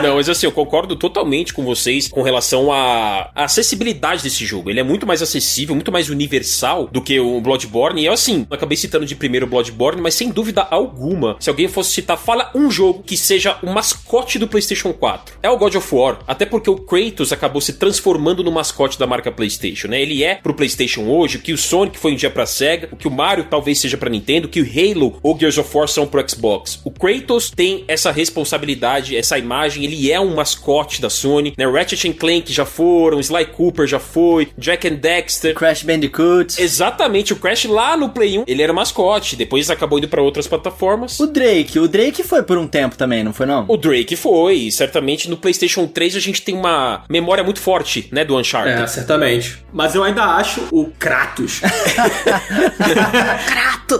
Não, mas assim, eu concordo totalmente com vocês com relação à acessibilidade desse jogo. Ele é muito mais acessível, muito mais universal do que o Bloodborne. E eu, assim, acabei citando de primeiro o Bloodborne, mas sem dúvida alguma, se alguém fosse citar, fala um jogo que seja o mascote do PlayStation 4. É o God of War. Até porque o Kratos acabou se transformando no mascote da marca PlayStation, né? Ele é pro PlayStation hoje o que o Sonic foi um dia pra Sega, o que o Mario talvez seja pra Nintendo, o que o Halo ou Gears of War são pro Xbox. O Kratos tem essa responsabilidade, essa imagem, ele é um mascote da Sony, né? Ratchet & Clank já foram, Sly Cooper já foi, Jak and Daxter, Crash Bandicoot. Exatamente, o Crash lá no Play 1, ele era mascote, depois acabou indo pra outras plataformas. O Drake foi por um tempo também, não foi não? O Drake foi, certamente no PlayStation 3 a gente tem uma memória muito forte, né, do Uncharted. É, certamente. Mas eu ainda acho o Kratos.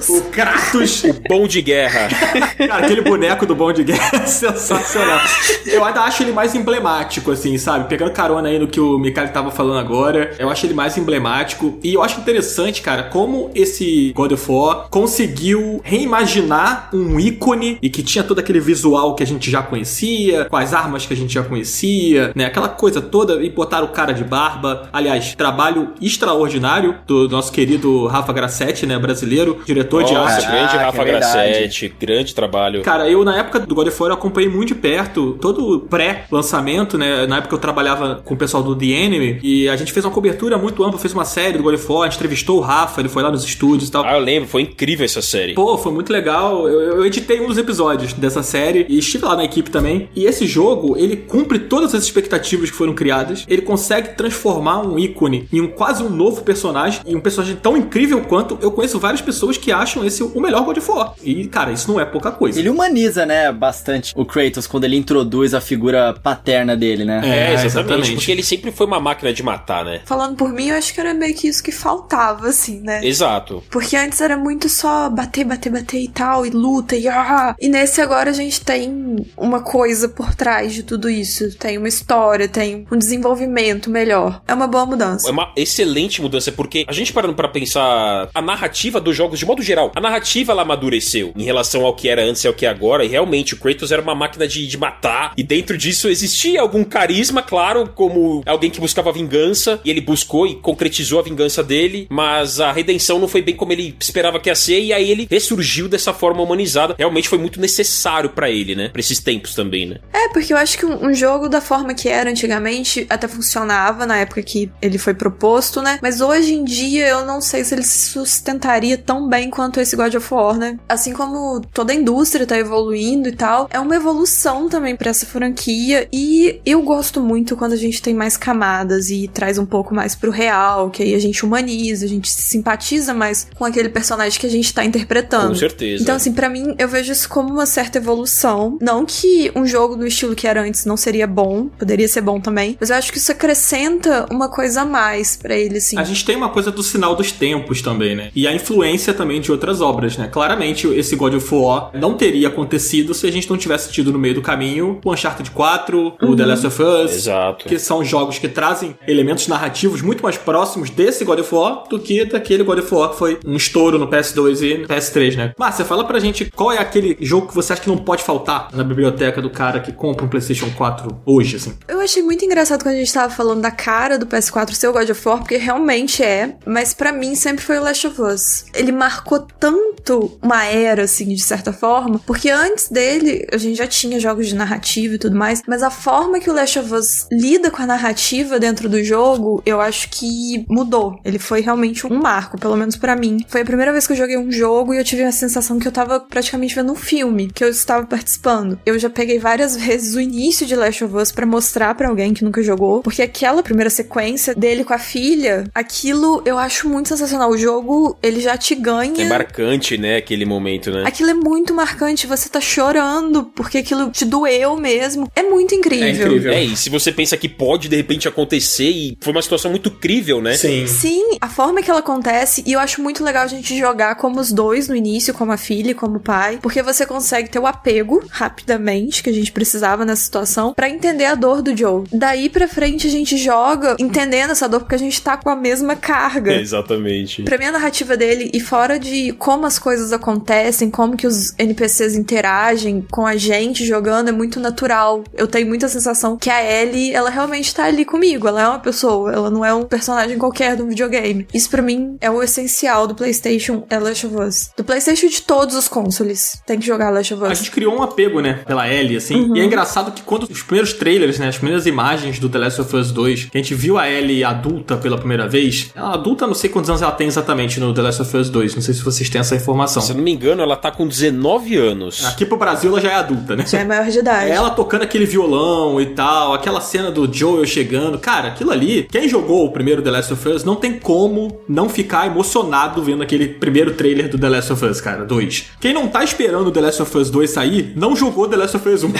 O Kratos. O bom de guerra. Cara, aquele boneco do bom de guerra é sensacional. Eu ainda acho ele mais emblemático, assim, sabe? Pegando carona aí no que o Mikael tava falando agora, eu acho ele mais emblemático. E eu acho interessante, cara, como esse God of War conseguiu reimaginar um ícone e que tinha todo aquele visual que a gente já conhecia, com as armas que a gente já conhecia, né? Aquela coisa toda, e botaram o cara de barba. Aliás, trabalho extraordinário do nosso querido Rafa Grassetti, né? Brasileiro, diretor de arte. Grande Rafa Grassetti, grande trabalho. Cara, eu na época do God of War eu acompanhei muito de perto todo o pré-lançamento, né? Na época eu trabalhava com o pessoal do The Enemy e a gente fez uma cobertura muito ampla, fez uma série do God of War, a gente entrevistou o Rafa, ele foi lá nos estúdios e tal. Ah, eu lembro, foi incrível essa série. Pô, foi muito legal. Eu editei um dos episódios dessa série e estive lá na equipe também. E esse jogo, ele cumpre todas as expectativas que foram criadas. Ele consegue transformar um ícone em quase um novo personagem, e um personagem tão incrível quanto eu conheço várias pessoas que acham esse o melhor God of War. E, cara, isso não é pouca coisa. Ele humaniza, né, bastante o Kratos quando ele introduz a figura paterna dele, né? É, exatamente. Porque ele sempre foi uma máquina de matar, né? Falando por mim, eu acho que era meio que isso que faltava, assim, né? Exato. Porque antes era muito só bater e tal, e luta, e nesse agora a gente tem uma coisa por trás de tudo isso. Tem uma história, tem um desenvolvimento melhor. É uma boa mudança. É uma excelente mudança, porque a gente parando pra pensar a narrativa dos jogos de modo geral, a narrativa ela amadureceu em relação ao que era antes e ao que é agora, e realmente o Kratos era uma máquina de matar, e dentro disso existia algum carisma, claro, como alguém que buscava vingança, e ele buscou e concretizou a vingança dele, mas a redenção não foi bem como ele esperava que ia ser, e aí ele ressurgiu dessa forma humanizada. Realmente foi muito necessário pra ele, né? né? Pra esses tempos também, né? Porque eu acho que um jogo da forma que era antigamente até funcionava na época que ele foi proposto, né? Mas hoje em dia eu não sei se ele se sustentaria tão bem quanto esse God of War, né? Assim como toda a indústria tá evoluindo e tal, é uma evolução também pra essa franquia, e eu gosto muito quando a gente tem mais camadas e traz um pouco mais pro real, que aí a gente humaniza, a gente se simpatiza mais com aquele personagem que a gente tá interpretando. Com certeza. Então, assim, pra mim, eu vejo isso como uma certa evolução. Não que um jogo do estilo que era antes não seria bom, poderia ser bom também, mas eu acho que isso acrescenta uma coisa a mais pra ele, assim. A gente tem uma coisa do sinal dos tempos também, né? E a influência também de outras obras, né? Claramente, esse God of War não teria acontecido se a gente não tivesse tido no meio do caminho o Uncharted 4, o The Last of Us. Exato. Que são jogos que trazem elementos narrativos muito mais próximos desse God of War do que daquele God of War que foi um estouro no PS2 e no PS3, né? Márcia, fala pra gente qual é aquele jogo que você acha que não pode faltar na biblioteca do cara que compra um PlayStation 4 hoje, assim. Eu achei muito engraçado quando a gente tava falando da cara do PS4 ser o God of War, porque realmente é, mas pra mim sempre foi o Last of Us. Ele marcou tanto uma era, assim, de certa forma, porque antes dele a gente já tinha jogos de narrativa e tudo mais, mas a forma que o Last of Us lida com a narrativa dentro do jogo, eu acho que mudou. Ele foi realmente um marco, pelo menos pra mim. Foi a primeira vez que eu joguei um jogo e eu tive a sensação que eu tava praticamente vendo um filme, que eu estava participando. Eu já peguei várias vezes o início de Last of Us pra mostrar pra alguém que nunca jogou, porque aquela primeira sequência dele com a filha, aquilo eu acho muito sensacional. O jogo, ele já te ganha. É marcante, né, aquele momento, né? Aquilo é muito marcante, você tá chorando porque aquilo te doeu mesmo. É muito incrível. É incrível. E se você pensa que pode de repente acontecer, e foi uma situação muito crível, né? Sim. Sim, a forma que ela acontece, e eu acho muito legal a gente jogar como os dois no início, como a filha e como o pai, porque você consegue ter o apego rapidamente que a gente precisava nessa situação pra entender a dor do Joe. Daí pra frente a gente joga entendendo essa dor porque a gente tá com a mesma carga. Exatamente. Pra mim a narrativa dele, e fora de como as coisas acontecem, como que os NPCs interagem com a gente jogando, é muito natural. Eu tenho muita sensação que a Ellie, ela realmente tá ali comigo, ela é uma pessoa, ela não é um personagem qualquer de um videogame. Isso pra mim é o essencial do PlayStation, é Last of Us. Do PlayStation e de todos os consoles, tem que jogar Last of Us. A gente criou um apego, né, pela Ellie, assim, e é engraçado que quando os primeiros trailers, né, as primeiras imagens do The Last of Us 2, que a gente viu a Ellie adulta pela primeira vez, ela adulta, não sei quantos anos ela tem exatamente no The Last of Us 2, não sei se vocês têm essa informação. Se eu não me engano, ela tá com 19 anos. Aqui pro Brasil ela já é adulta, né? Já é maior de idade. Ela tocando aquele violão e tal, aquela cena do Joel chegando, cara, aquilo ali, quem jogou o primeiro The Last of Us não tem como não ficar emocionado vendo aquele primeiro trailer do The Last of Us, cara, 2. Quem não tá esperando o The Last of Us 2 sair, não jogou The Last of Us 1.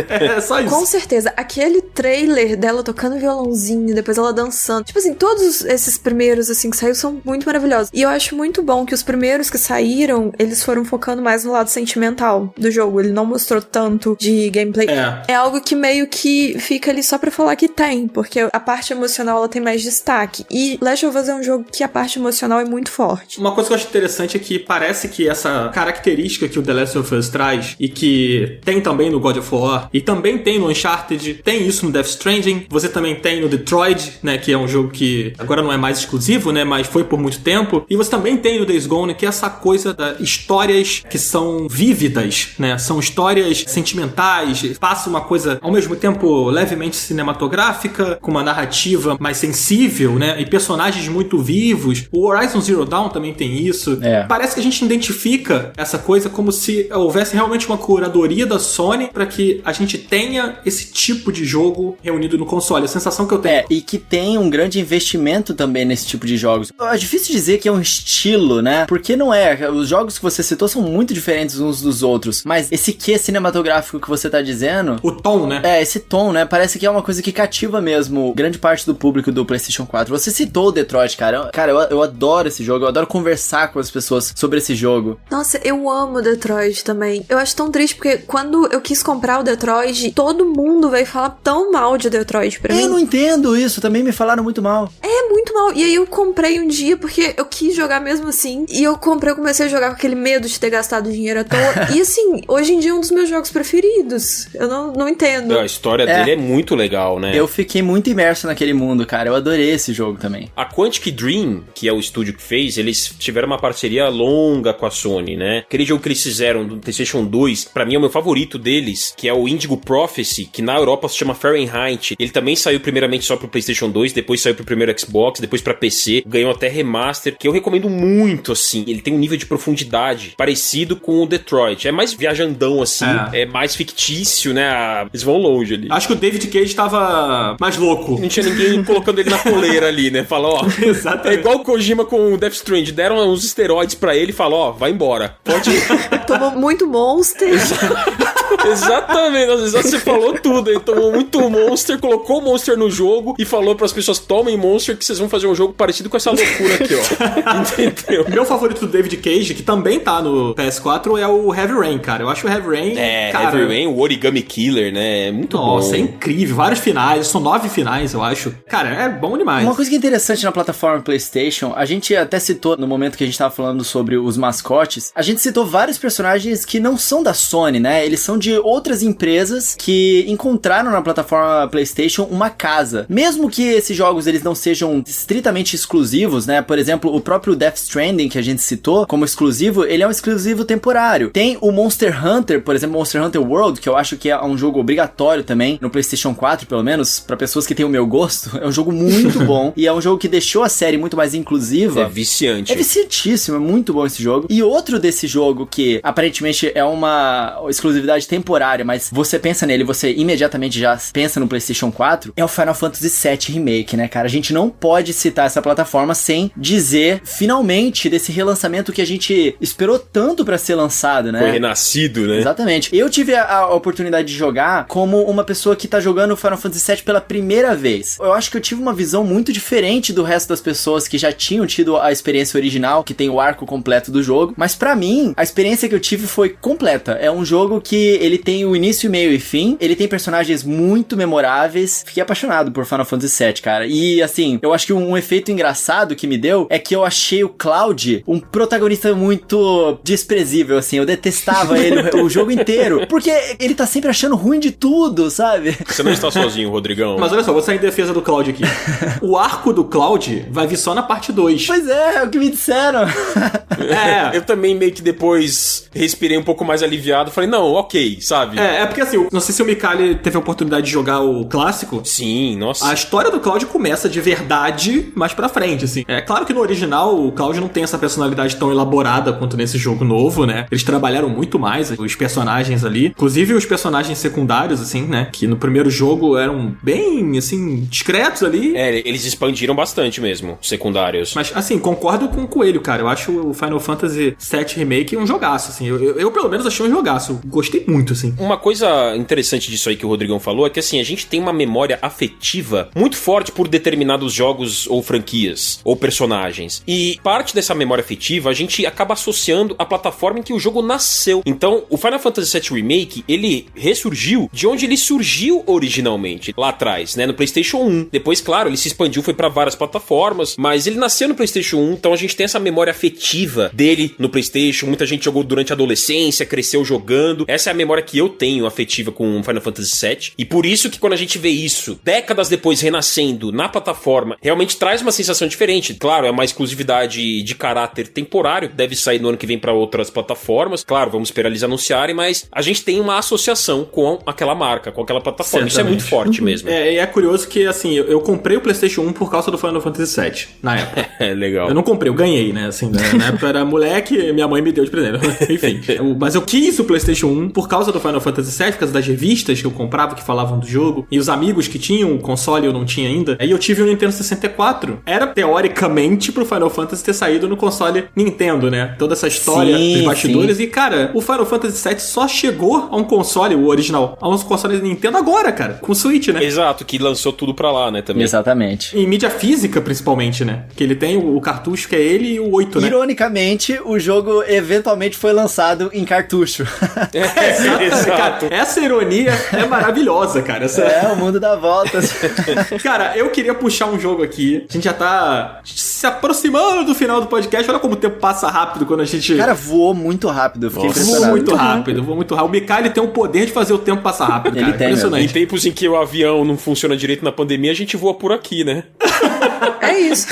É só isso. Com certeza, aquele trailer dela tocando violãozinho, depois ela dançando, tipo assim, todos esses primeiros, assim, que saiu são muito maravilhosos. E eu acho muito bom que os primeiros que saíram, eles foram focando mais no lado sentimental do jogo. Ele não mostrou tanto de gameplay. É algo que meio que fica ali só pra falar que tem, porque a parte emocional, ela tem mais destaque. E Last of Us é um jogo que a parte emocional é muito forte. Uma coisa que eu acho interessante é que parece que essa característica que o The Last of Us traz, e que tem também no God of War, e também tem no Uncharted, tem isso no Death Stranding, você também tem no Detroit, né, que é um jogo que agora não é mais exclusivo, né, mas foi por muito tempo, e você também tem no Days Gone, que é essa coisa das histórias que são vívidas, né, são histórias sentimentais, passa uma coisa ao mesmo tempo levemente cinematográfica, com uma narrativa mais sensível, né, e personagens muito vivos. O Horizon Zero Dawn também tem isso. Parece que a gente identifica essa coisa como se houvesse realmente uma curadoria da Sony para que a gente tenha esse tipo de jogo reunido no console. A sensação que eu tenho. E que tem um grande investimento também nesse tipo de jogos. É difícil dizer que é um estilo, né? Porque não é. Os jogos que você citou são muito diferentes uns dos outros. Mas esse quê cinematográfico que você tá dizendo... O tom, né? Esse tom, né? Parece que é uma coisa que cativa mesmo grande parte do público do PlayStation 4. Você citou o Detroit, cara. Cara, eu adoro esse jogo. Eu adoro conversar com as pessoas sobre esse jogo. Nossa, eu amo Detroit também. Eu acho tão triste porque quando eu quis comprar o Detroit, todo mundo veio falar tão mal de Detroit pra mim. Eu não entendo isso. Também me falaram muito mal. É muito mal. E aí eu comprei um dia porque eu quis jogar mesmo assim. E eu comprei, eu comecei a jogar com aquele medo de ter gastado dinheiro à toa. E assim, hoje em dia é um dos meus jogos preferidos. Eu não entendo. A história dele é muito legal, né? Eu fiquei muito imerso naquele mundo, cara. Eu adorei esse jogo também. A Quantic Dream, que é o estúdio que fez, eles tiveram uma parceria longa com a Sony, né? Aquele jogo que eles fizeram do PlayStation 2, pra mim é o meu favorito deles, que é o Indigo Prophecy, que na Europa se chama Fahrenheit. Ele também saiu primeiramente só pro PlayStation 2, depois saiu pro primeiro Xbox, depois pra PC, ganhou até remaster, que eu recomendo muito, assim. Ele tem um nível de profundidade parecido com o Detroit. É mais viajandão, assim, é mais fictício, né? Eles vão longe ali. Acho que o David Cage tava mais louco. Não tinha ninguém colocando ele na coleira ali, né? Fala, ó. Exatamente. É igual o Kojima com o Death Stranding. Deram uns esteroides pra ele e falou, ó, vai embora. Pode ir. Tomou muito Monster. Exatamente. Você falou tudo. Ele tomou muito Monster, colocou o Monster no jogo e falou pras pessoas, tomem Monster que vocês vão fazer um jogo parecido com essa loucura aqui, ó. Entendeu? Meu favorito do David Cage, que também tá no PS4, é o Heavy Rain, cara. Eu acho o Heavy Rain, cara... Heavy Rain, o Origami Killer, né? É muito bom. Nossa, é incrível. Vários finais. São 9 finais, eu acho. Cara, é bom demais. Uma coisa que é interessante na plataforma PlayStation, a gente até citou no momento que a gente tava falando sobre os mascotes, a gente citou vários personagens que não são da Sony, né? Eles são de outras empresas que encontraram na plataforma PlayStation uma casa. Mesmo que esses jogos eles não sejam estritamente exclusivos, né? Por exemplo, o próprio Death Stranding que a gente citou como exclusivo, ele é um exclusivo temporário. Tem o Monster Hunter, por exemplo, Monster Hunter World, que eu acho que é um jogo obrigatório também, no PlayStation 4 pelo menos, pra pessoas que têm o meu gosto. É um jogo muito bom e é um jogo que deixou a série muito mais inclusiva. É viciante. É viciantíssimo, é muito bom esse jogo. E outro desse jogo que aparentemente é uma exclusividade temporária, mas você pensa nele, você imediatamente já pensa no PlayStation 4, é o Final Fantasy VII Remake, né, cara? A gente não pode citar essa plataforma sem dizer, finalmente, desse relançamento que a gente esperou tanto pra ser lançado, né? Foi renascido, né? Exatamente. Eu tive a oportunidade de jogar como uma pessoa que tá jogando Final Fantasy VII pela primeira vez. Eu acho que eu tive uma visão muito diferente do resto das pessoas que já tinham tido a experiência original, que tem o arco completo do jogo, mas pra mim, a experiência que eu tive foi completa. É um jogo que ele tem o início, meio e fim, ele tem personagens muito memoráveis. Fiquei apaixonado por Final Fantasy VII, cara. E assim, eu acho que um efeito engraçado que me deu é que eu achei o Cloud um protagonista muito desprezível, assim. Eu detestava ele o jogo inteiro, porque ele tá sempre achando ruim de tudo, sabe? Você não está sozinho, Rodrigão. Mas olha só, vou sair em defesa do Cloud aqui. O arco do Cloud vai vir só na parte 2. Pois é o que me disseram. Eu também meio que depois respirei um pouco mais aliviado. Falei, não, ok, sabe? É porque assim, não sei se o Mikali teve a oportunidade de jogar o clássico. Sim, nossa. A história do Cloud começa de verdade mais pra frente, assim. É claro que no original o Cloud não tem essa personalidade tão elaborada quanto nesse jogo novo, né? Eles trabalharam muito mais os personagens ali. Inclusive os personagens secundários, assim, né? Que no primeiro jogo eram bem, assim, discretos ali. Eles expandiram bastante mesmo, os secundários. Mas, assim, concordo com o Coelho, cara. Eu acho o Final Fantasy VII Remake um jogaço, assim. Eu pelo menos achei um jogaço. Gostei muito, assim. Uma coisa interessante disso aí que o Rodrigão falou é que, assim, a gente tem uma memória afetiva muito forte por determinados jogos ou franquias, ou personagens. E parte dessa memória afetiva a gente acaba associando à plataforma em que o jogo nasceu. Então, o Final Fantasy VII Remake, ele ressurgiu de onde ele surgiu originalmente, lá atrás, né, no PlayStation 1. Depois, claro, ele se expandiu, foi pra várias plataformas, mas ele nasceu no PlayStation 1, então a gente tem essa memória afetiva dele no PlayStation. Muita gente jogou durante a adolescência, cresceu jogando. Essa é a memória que eu tenho afetiva com Final Fantasy VII. E por isso que quando a gente vê isso, décadas depois renascendo na plataforma, realmente traz uma sensação diferente. Claro, é uma exclusividade de caráter temporário, deve sair no ano que vem pra outras plataformas. Claro, vamos esperar eles anunciarem, mas a gente tem uma associação com aquela marca, com aquela plataforma. Certamente. Isso é muito forte mesmo. É curioso que, assim, eu comprei o PlayStation 1 por causa do Final Fantasy VII, na época. É, legal. Eu não comprei, eu ganhei, né? Assim, na época era moleque, minha mãe me deu de presente. Enfim. Mas eu quis o PlayStation 1 por causa do Final Fantasy VII, por causa das revistas que eu comprava que falavam do jogo. E os amigos que tinham o console eu não tinha ainda. Aí eu tive o Nintendo 64. Era, teoricamente, pro Final Fantasy ter saído no console Nintendo, né? Toda essa história dos bastidores. Sim. E, cara, o Final Fantasy VII só chegou a um console, o original, a uns consoles Nintendo agora, cara. Com o Switch, né? Exato, que lançou tudo pra lá, né? Também. Exatamente. Em mídia física, principalmente, né? Que ele tem o cartucho que é ele e o 8, né? Ironicamente, o jogo eventualmente foi lançado em cartucho. Exato. Cara, essa ironia é maravilhosa, cara. O mundo dá voltas. Cara, eu queria puxar um jogo aqui. A gente já tá se aproximando do final do podcast. Olha como o tempo passa rápido quando a gente... Cara, voou muito rápido. Eu fiquei impressionado. Voou muito rápido. O Mikali tem o poder de fazer o tempo passar rápido, cara. Ele tem, impressionante. Em tempos em que o avião não funciona direito na pandemia, a gente voa por aqui, né? É isso.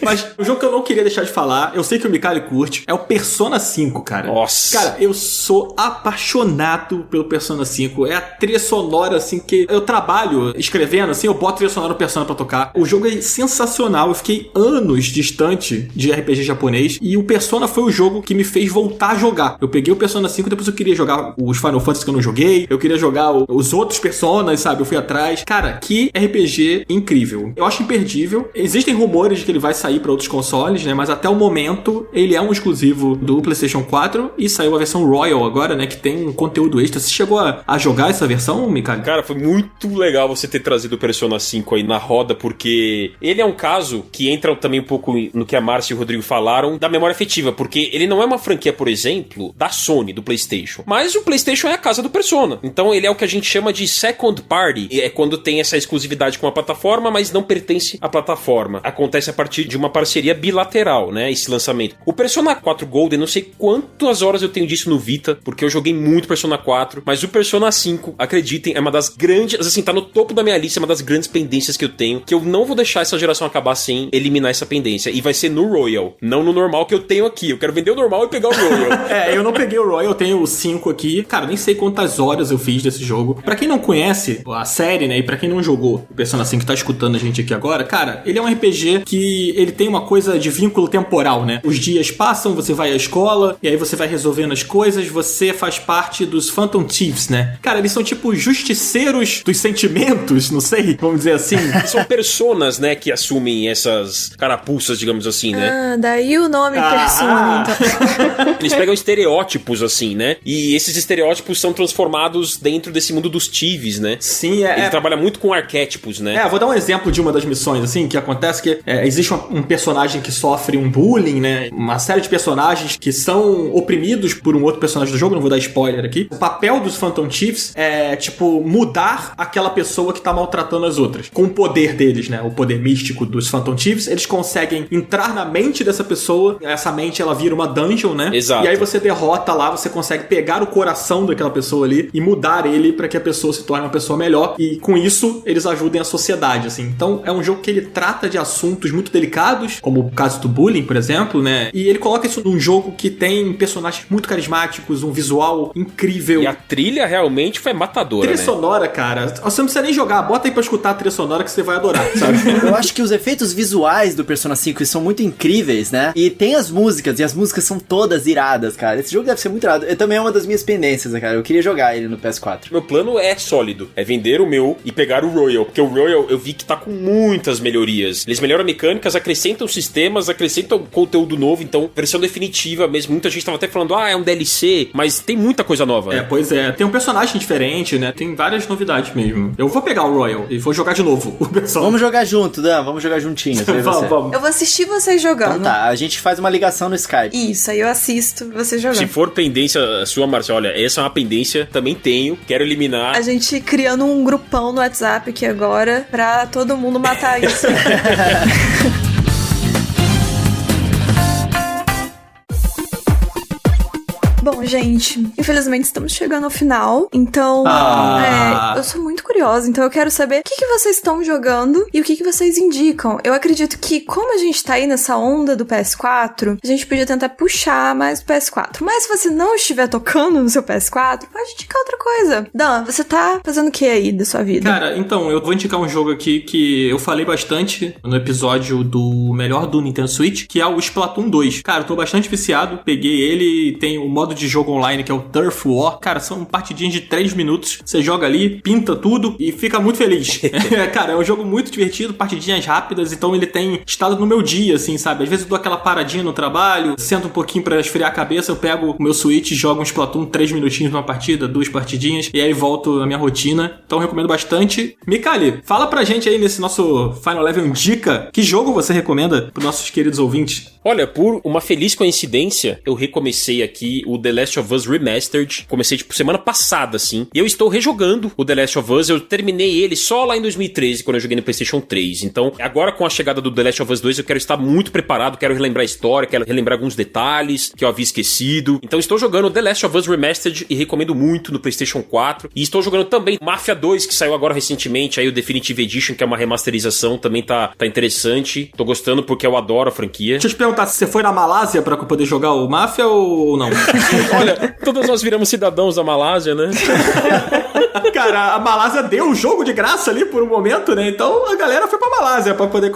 Mas o jogo que eu não queria deixar de falar, eu sei que o Mikali curte, é o Persona 5, cara. Nossa. Cara, eu sou apaixonado pelo Persona 5. É a trilha sonora, assim, que eu trabalho escrevendo, assim, eu boto trilha sonora no Persona pra tocar. O jogo é sensacional. Eu fiquei anos distante de RPG japonês e o Persona foi o jogo que me fez voltar a jogar. Eu peguei o Persona 5 e depois eu queria jogar os Final Fantasy que eu não joguei. Eu queria jogar os outros Personas, sabe? Eu fui atrás. Cara, que RPG incrível. Eu acho imperdível. Existem rumores de que ele vai sair pra outros consoles, né? Mas até o momento, ele é um exclusivo do PlayStation 4 e saiu a versão Royal agora, né? Que tem um conteúdo extra. Você chegou a jogar essa versão, Mikali? Cara, foi muito legal você ter trazido o Persona 5 aí na roda, porque ele é um caso que entra também um pouco no que a Márcia e o Rodrigo falaram da memória afetiva, porque ele não é uma franquia, por exemplo, da Sony, do PlayStation, mas o PlayStation é a casa do Persona. Então ele é o que a gente chama de second party, é quando tem essa exclusividade com a plataforma, mas não pertence à plataforma. Acontece a partir de uma parceria bilateral, né, esse lançamento. O Persona 4 Golden, não sei quantas horas eu tenho disso no Vita, porque eu joguei muito Persona 4, mas o Persona 5, acreditem, é uma das grandes, assim, tá no topo da minha lista, é uma das grandes pendências que eu tenho, que eu não vou deixar essa geração acabar sem eliminar essa pendência, e vai ser no Royal, não no normal que eu tenho aqui. Eu quero vender o normal e pegar o Royal. Eu não peguei o Royal, eu tenho o 5 aqui. Cara, nem sei quantas horas eu fiz desse jogo. Pra quem não conhece a série, né, e pra quem não jogou o Persona 5 que tá escutando a gente aqui agora, cara, ele é um RPG que ele tem uma coisa de vínculo temporal, né? Os dias passam, você vai à escola, e aí você vai resolvendo as coisas, você faz parte dos Phantom Thieves, né? Cara, eles são tipo justiceiros dos sentimentos, não sei, vamos dizer assim. São personas, né, que assumem essas carapuças, digamos assim, né? Ah, daí o nome Persona, então. Eles pegam estereótipos, assim, né? E esses estereótipos são transformados dentro desse mundo dos Thieves, né? Sim, Ele trabalha muito com arquétipos, né? Vou dar um exemplo de uma das missões, assim, que acontece que existe um personagem que sofre um bullying, né? Uma série de personagens que são oprimidos por um outro personagem do jogo, não vou dar spoiler aqui. O papel dos Phantom Thieves é, tipo, mudar aquela pessoa que tá maltratando as outras. Com o poder deles, né? O poder místico dos Phantom Thieves, eles conseguem entrar na mente dessa pessoa, essa mente, ela vira uma dungeon, né? Exato. E aí você derrota lá, você consegue pegar o coração daquela pessoa ali e mudar ele pra que a pessoa se torne uma pessoa melhor, e com isso eles ajudem a sociedade, assim. Então é um jogo que ele trata de assuntos muito delicados, como o caso do bullying, por exemplo, né? E ele coloca isso num jogo que tem personagens muito carismáticos, um visual incrível. E a trilha realmente foi matadora, Trilha né? sonora, cara, você não precisa nem jogar, bota aí pra escutar a trilha sonora que você vai adorar, sabe? Eu acho que os efeitos visuais do Persona 5 são muito incríveis, né? E tem as músicas, e as músicas são todas iradas, cara. Esse jogo deve ser muito irado. Também é uma das minhas pendências, né, cara? Eu queria jogar ele no PS4. Meu plano é sólido, é vender o meu e pegar o Royal, porque o Royal eu vi que tá com muitas melhorias. Eles melhoram mecânicas, acrescentam sistemas, acrescentam conteúdo novo, então versão definitiva mesmo. Muita gente tava até falando, é um DLC, mas tem muita coisa nova. Pois é. Tem um personagem diferente, né? Tem várias novidades mesmo. Eu vou pegar o Royal e vou jogar de novo o pessoal. Vamos jogar junto, Dan. Vamos jogar juntinhos. Vamos. Eu vou assistir vocês jogando. Então tá, a gente faz uma ligação no Skype. Isso, aí eu assisto vocês jogando. Se for pendência sua, Márcia, olha, essa é uma pendência, também tenho, quero eliminar. A gente criando um grupão no WhatsApp aqui agora pra todo mundo matar isso. Bom, gente, infelizmente estamos chegando ao final, então eu sou muito curiosa, então eu quero saber o que vocês estão jogando e o que vocês indicam. Eu acredito que, como a gente tá aí nessa onda do PS4, a gente podia tentar puxar mais o PS4, mas se você não estiver tocando no seu PS4, pode indicar outra coisa. Dan, você tá fazendo o que aí da sua vida? Cara, então, eu vou indicar um jogo aqui que eu falei bastante no episódio do melhor do Nintendo Switch, que é o Splatoon 2. Cara, eu tô bastante viciado, peguei ele, tem o modo de jogo online que é o Turf War. Cara, são partidinhas de 3 minutos, você joga ali, pinta tudo e fica muito feliz. Cara, é um jogo muito divertido, partidinhas rápidas, então ele tem estado no meu dia, assim, sabe? Às vezes eu dou aquela paradinha no trabalho, sento um pouquinho pra esfriar a cabeça, eu pego o meu Switch, jogo um Splatoon 3 minutinhos numa partida, 2 partidinhas, e aí volto à minha rotina. Então eu recomendo bastante. Mikali, fala pra gente aí nesse nosso Final Level Dica, que jogo você recomenda pros nossos queridos ouvintes? Olha, por uma feliz coincidência, eu recomecei aqui o The Last Last of Us Remastered. Comecei, semana passada, assim. E eu estou rejogando o The Last of Us. Eu terminei ele só lá em 2013, quando eu joguei no PlayStation 3. Então, agora com a chegada do The Last of Us 2, eu quero estar muito preparado, quero relembrar a história, quero relembrar alguns detalhes que eu havia esquecido. Então, estou jogando The Last of Us Remastered e recomendo muito no PlayStation 4. E estou jogando também Mafia 2, que saiu agora recentemente, aí o Definitive Edition, que é uma remasterização, também tá interessante. Tô gostando porque eu adoro a franquia. Deixa eu te perguntar, você foi na Malásia pra poder jogar o Mafia ou não? Olha, todos nós viramos cidadãos da Malásia, né? Cara, a Malásia deu o jogo de graça ali por um momento, né? Então a galera foi pra Malásia pra poder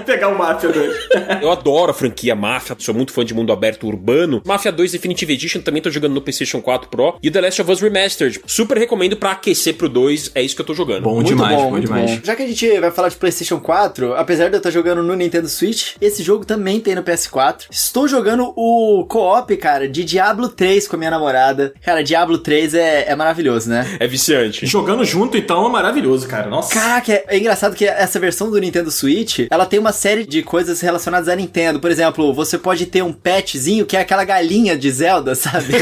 pegar o Mafia 2. Eu adoro a franquia Mafia, sou muito fã de mundo aberto urbano. Mafia 2 Definitive Edition também tô jogando no PlayStation 4 Pro. E The Last of Us Remastered, super recomendo pra aquecer pro 2, é isso que eu tô jogando. Bom demais, bom demais. Já que a gente vai falar de PlayStation 4, apesar de eu estar jogando no Nintendo Switch, esse jogo também tem no PS4. Estou jogando o co-op, cara, de Diablo 3 com a minha namorada. Cara, Diablo 3 é maravilhoso, né? É viciante. Jogando junto, então, é maravilhoso, cara. Nossa. Caraca, é engraçado que essa versão do Nintendo Switch, ela tem uma série de coisas relacionadas à Nintendo. Por exemplo, você pode ter um petzinho que é aquela galinha de Zelda, sabe?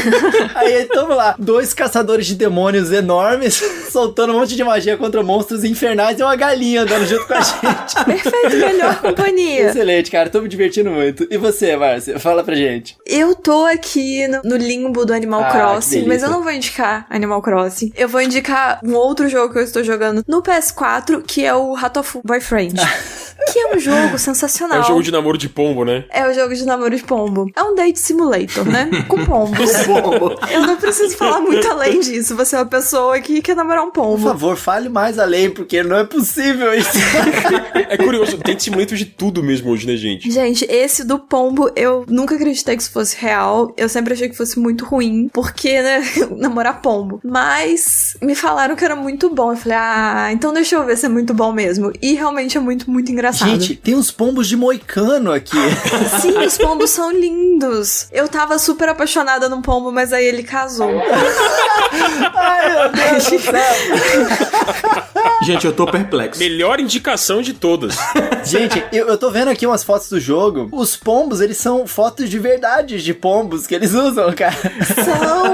Aí, tamo lá, 2 caçadores de demônios enormes, soltando um monte de magia contra monstros infernais e uma galinha andando junto com a gente. Perfeito, melhor companhia. Excelente, cara, tô me divertindo muito. E você, Márcia? Fala pra gente. Eu tô aqui no limbo do Animal Crossing, que mas eu delícia. não vou indicar Animal Crossing. Eu vou indicar um outro jogo que eu estou jogando no PS4, que é o Ratoful Boyfriend. Que é um jogo sensacional. É um jogo de namoro de pombo, né? É o jogo de namoro de pombo. É um date simulator, né? Com pombos. Eu não preciso falar muito além disso. Você é uma pessoa que quer namorar um Por pombo. favor, fale mais além, porque não é possível isso. É curioso, tem simulator de tudo mesmo hoje, né, gente? Gente, esse do pombo, eu nunca acreditei que isso fosse real. Eu sempre achei que fosse muito ruim, porque, né, namorar pombo. Mas me falaram que era muito bom. Eu falei, então deixa eu ver se é muito bom mesmo. E realmente é muito, muito engraçado. Gente, tem uns pombos de moicano aqui. Sim, os pombos são lindos. Eu tava super apaixonada num pombo, mas aí ele casou. Ai, meu Deus do céu. Gente, eu tô perplexo. Melhor indicação de todas. Gente, eu tô vendo aqui umas fotos do jogo. Os pombos, eles são fotos de verdade de pombos que eles usam, cara.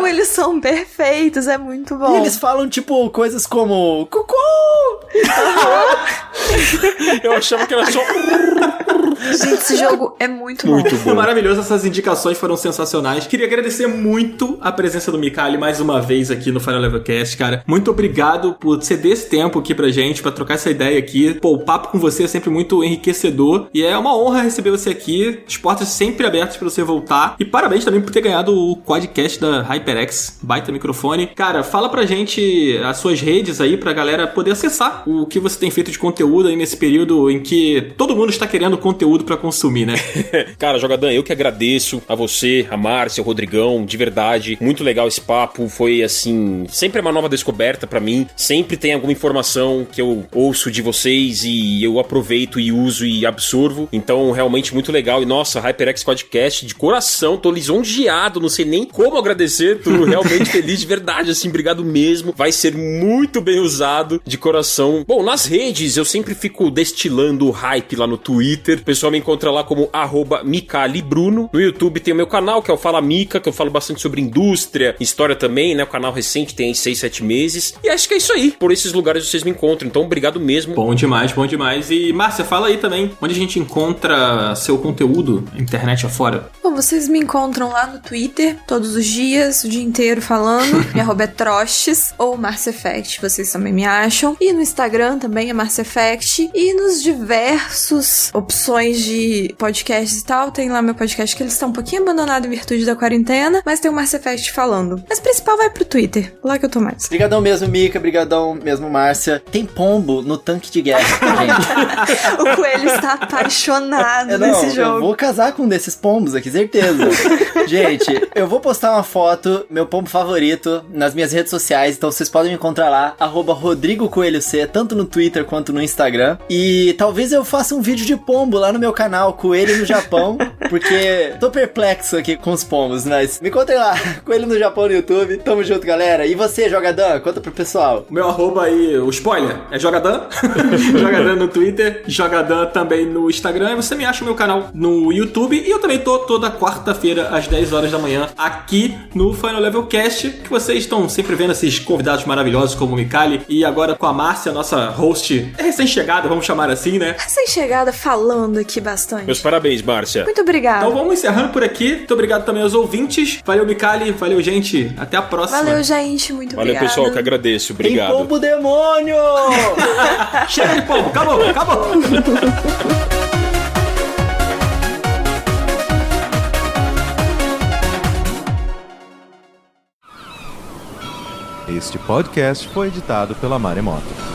Eles são perfeitos, é muito bom. E eles falam, tipo, coisas como... Cucu! Eu achava que era só... Gente, esse jogo é muito bom. Muito bom. Maravilhoso, essas indicações foram sensacionais. Queria agradecer muito a presença do Micali mais uma vez aqui no Final Level Cast, cara. Muito obrigado por ceder esse tempo aqui pra gente, pra trocar essa ideia aqui. Pô, o papo com você é sempre muito enriquecedor e é uma honra receber você aqui. As portas sempre abertas pra você voltar. E parabéns também por ter ganhado o Quadcast da HyperX, baita microfone. Cara, fala pra gente as suas redes aí pra galera poder acessar o que você tem feito de conteúdo aí nesse período em que todo mundo está querendo conteúdo pra consumir, né? Cara, Jogadan, eu que agradeço a você, a Márcia, o Rodrigão, de verdade. Muito legal esse papo, foi assim, sempre uma nova descoberta pra mim. Sempre tem alguma informação que eu ouço de vocês e eu aproveito e uso e absorvo. Então, realmente muito legal. E nossa, HyperX Podcast, de coração, tô lisonjeado, não sei nem como agradecer, tô realmente feliz de verdade, assim, obrigado mesmo. Vai ser muito bem usado, de coração. Bom, nas redes eu sempre fico destilando o hype lá no Twitter. O pessoal me encontra lá como @MicaliBruno. No YouTube tem o meu canal, que é o Fala Mica, que eu falo bastante sobre indústria, história também, né? O canal recente tem 6, 7 meses. E acho que é isso aí. Por esses lugares vocês me encontram. Então, obrigado mesmo. Bom demais, bom demais. E, Márcia, fala aí também, onde a gente encontra seu conteúdo, internet afora? Bom, vocês me encontram lá no Twitter, todos os dias, o dia inteiro falando. Minha arroba é Troches ou Marcefect, vocês também me acham. E no Instagram também é Marcefect. E nos diversos opções de podcasts e tal, tem lá meu podcast que eles estão um pouquinho abandonados em virtude da quarentena, mas tem o Marcefect falando. Mas o principal vai pro Twitter, lá que eu tô mais. Brigadão mesmo, Mica, brigadão mesmo, Márcia. Tem pombo no tanque de guerra, gente. O Coelho está apaixonado nesse jogo. Eu vou casar com um desses pombos aqui, certeza. Gente, eu vou postar uma foto, meu pombo favorito, nas minhas redes sociais, então vocês podem me encontrar lá, @RodrigoCoelhoC, tanto no Twitter quanto no Instagram. E talvez eu faça um vídeo de pombo lá no no meu canal, Coelho no Japão, porque tô perplexo aqui com os pombos, mas me contem lá, Coelho no Japão no YouTube. Tamo junto, galera. E você, Jogadan? Conta pro pessoal. O meu arroba aí, o spoiler, é Jogadan. Jogadan no Twitter, Jogadan também no Instagram. E você me acha no meu canal no YouTube. E eu também tô toda quarta-feira, às 10 horas da manhã, aqui no Final Level Cast, que vocês estão sempre vendo esses convidados maravilhosos como o Mikali. E agora com a Márcia, nossa host recém-chegada, vamos chamar assim, né? Recém-chegada falando aqui bastante. Meus parabéns, Márcia. Muito obrigada. Então vamos encerrando por aqui. Muito obrigado também aos ouvintes. Valeu, Mikali. Valeu, gente. Até a próxima. Valeu, gente. Muito Valeu, obrigada. pessoal, que agradeço. Obrigado. Tem pombo demônio! Chega de pombo. Acabou, acabou. Este podcast foi editado pela Maremoto.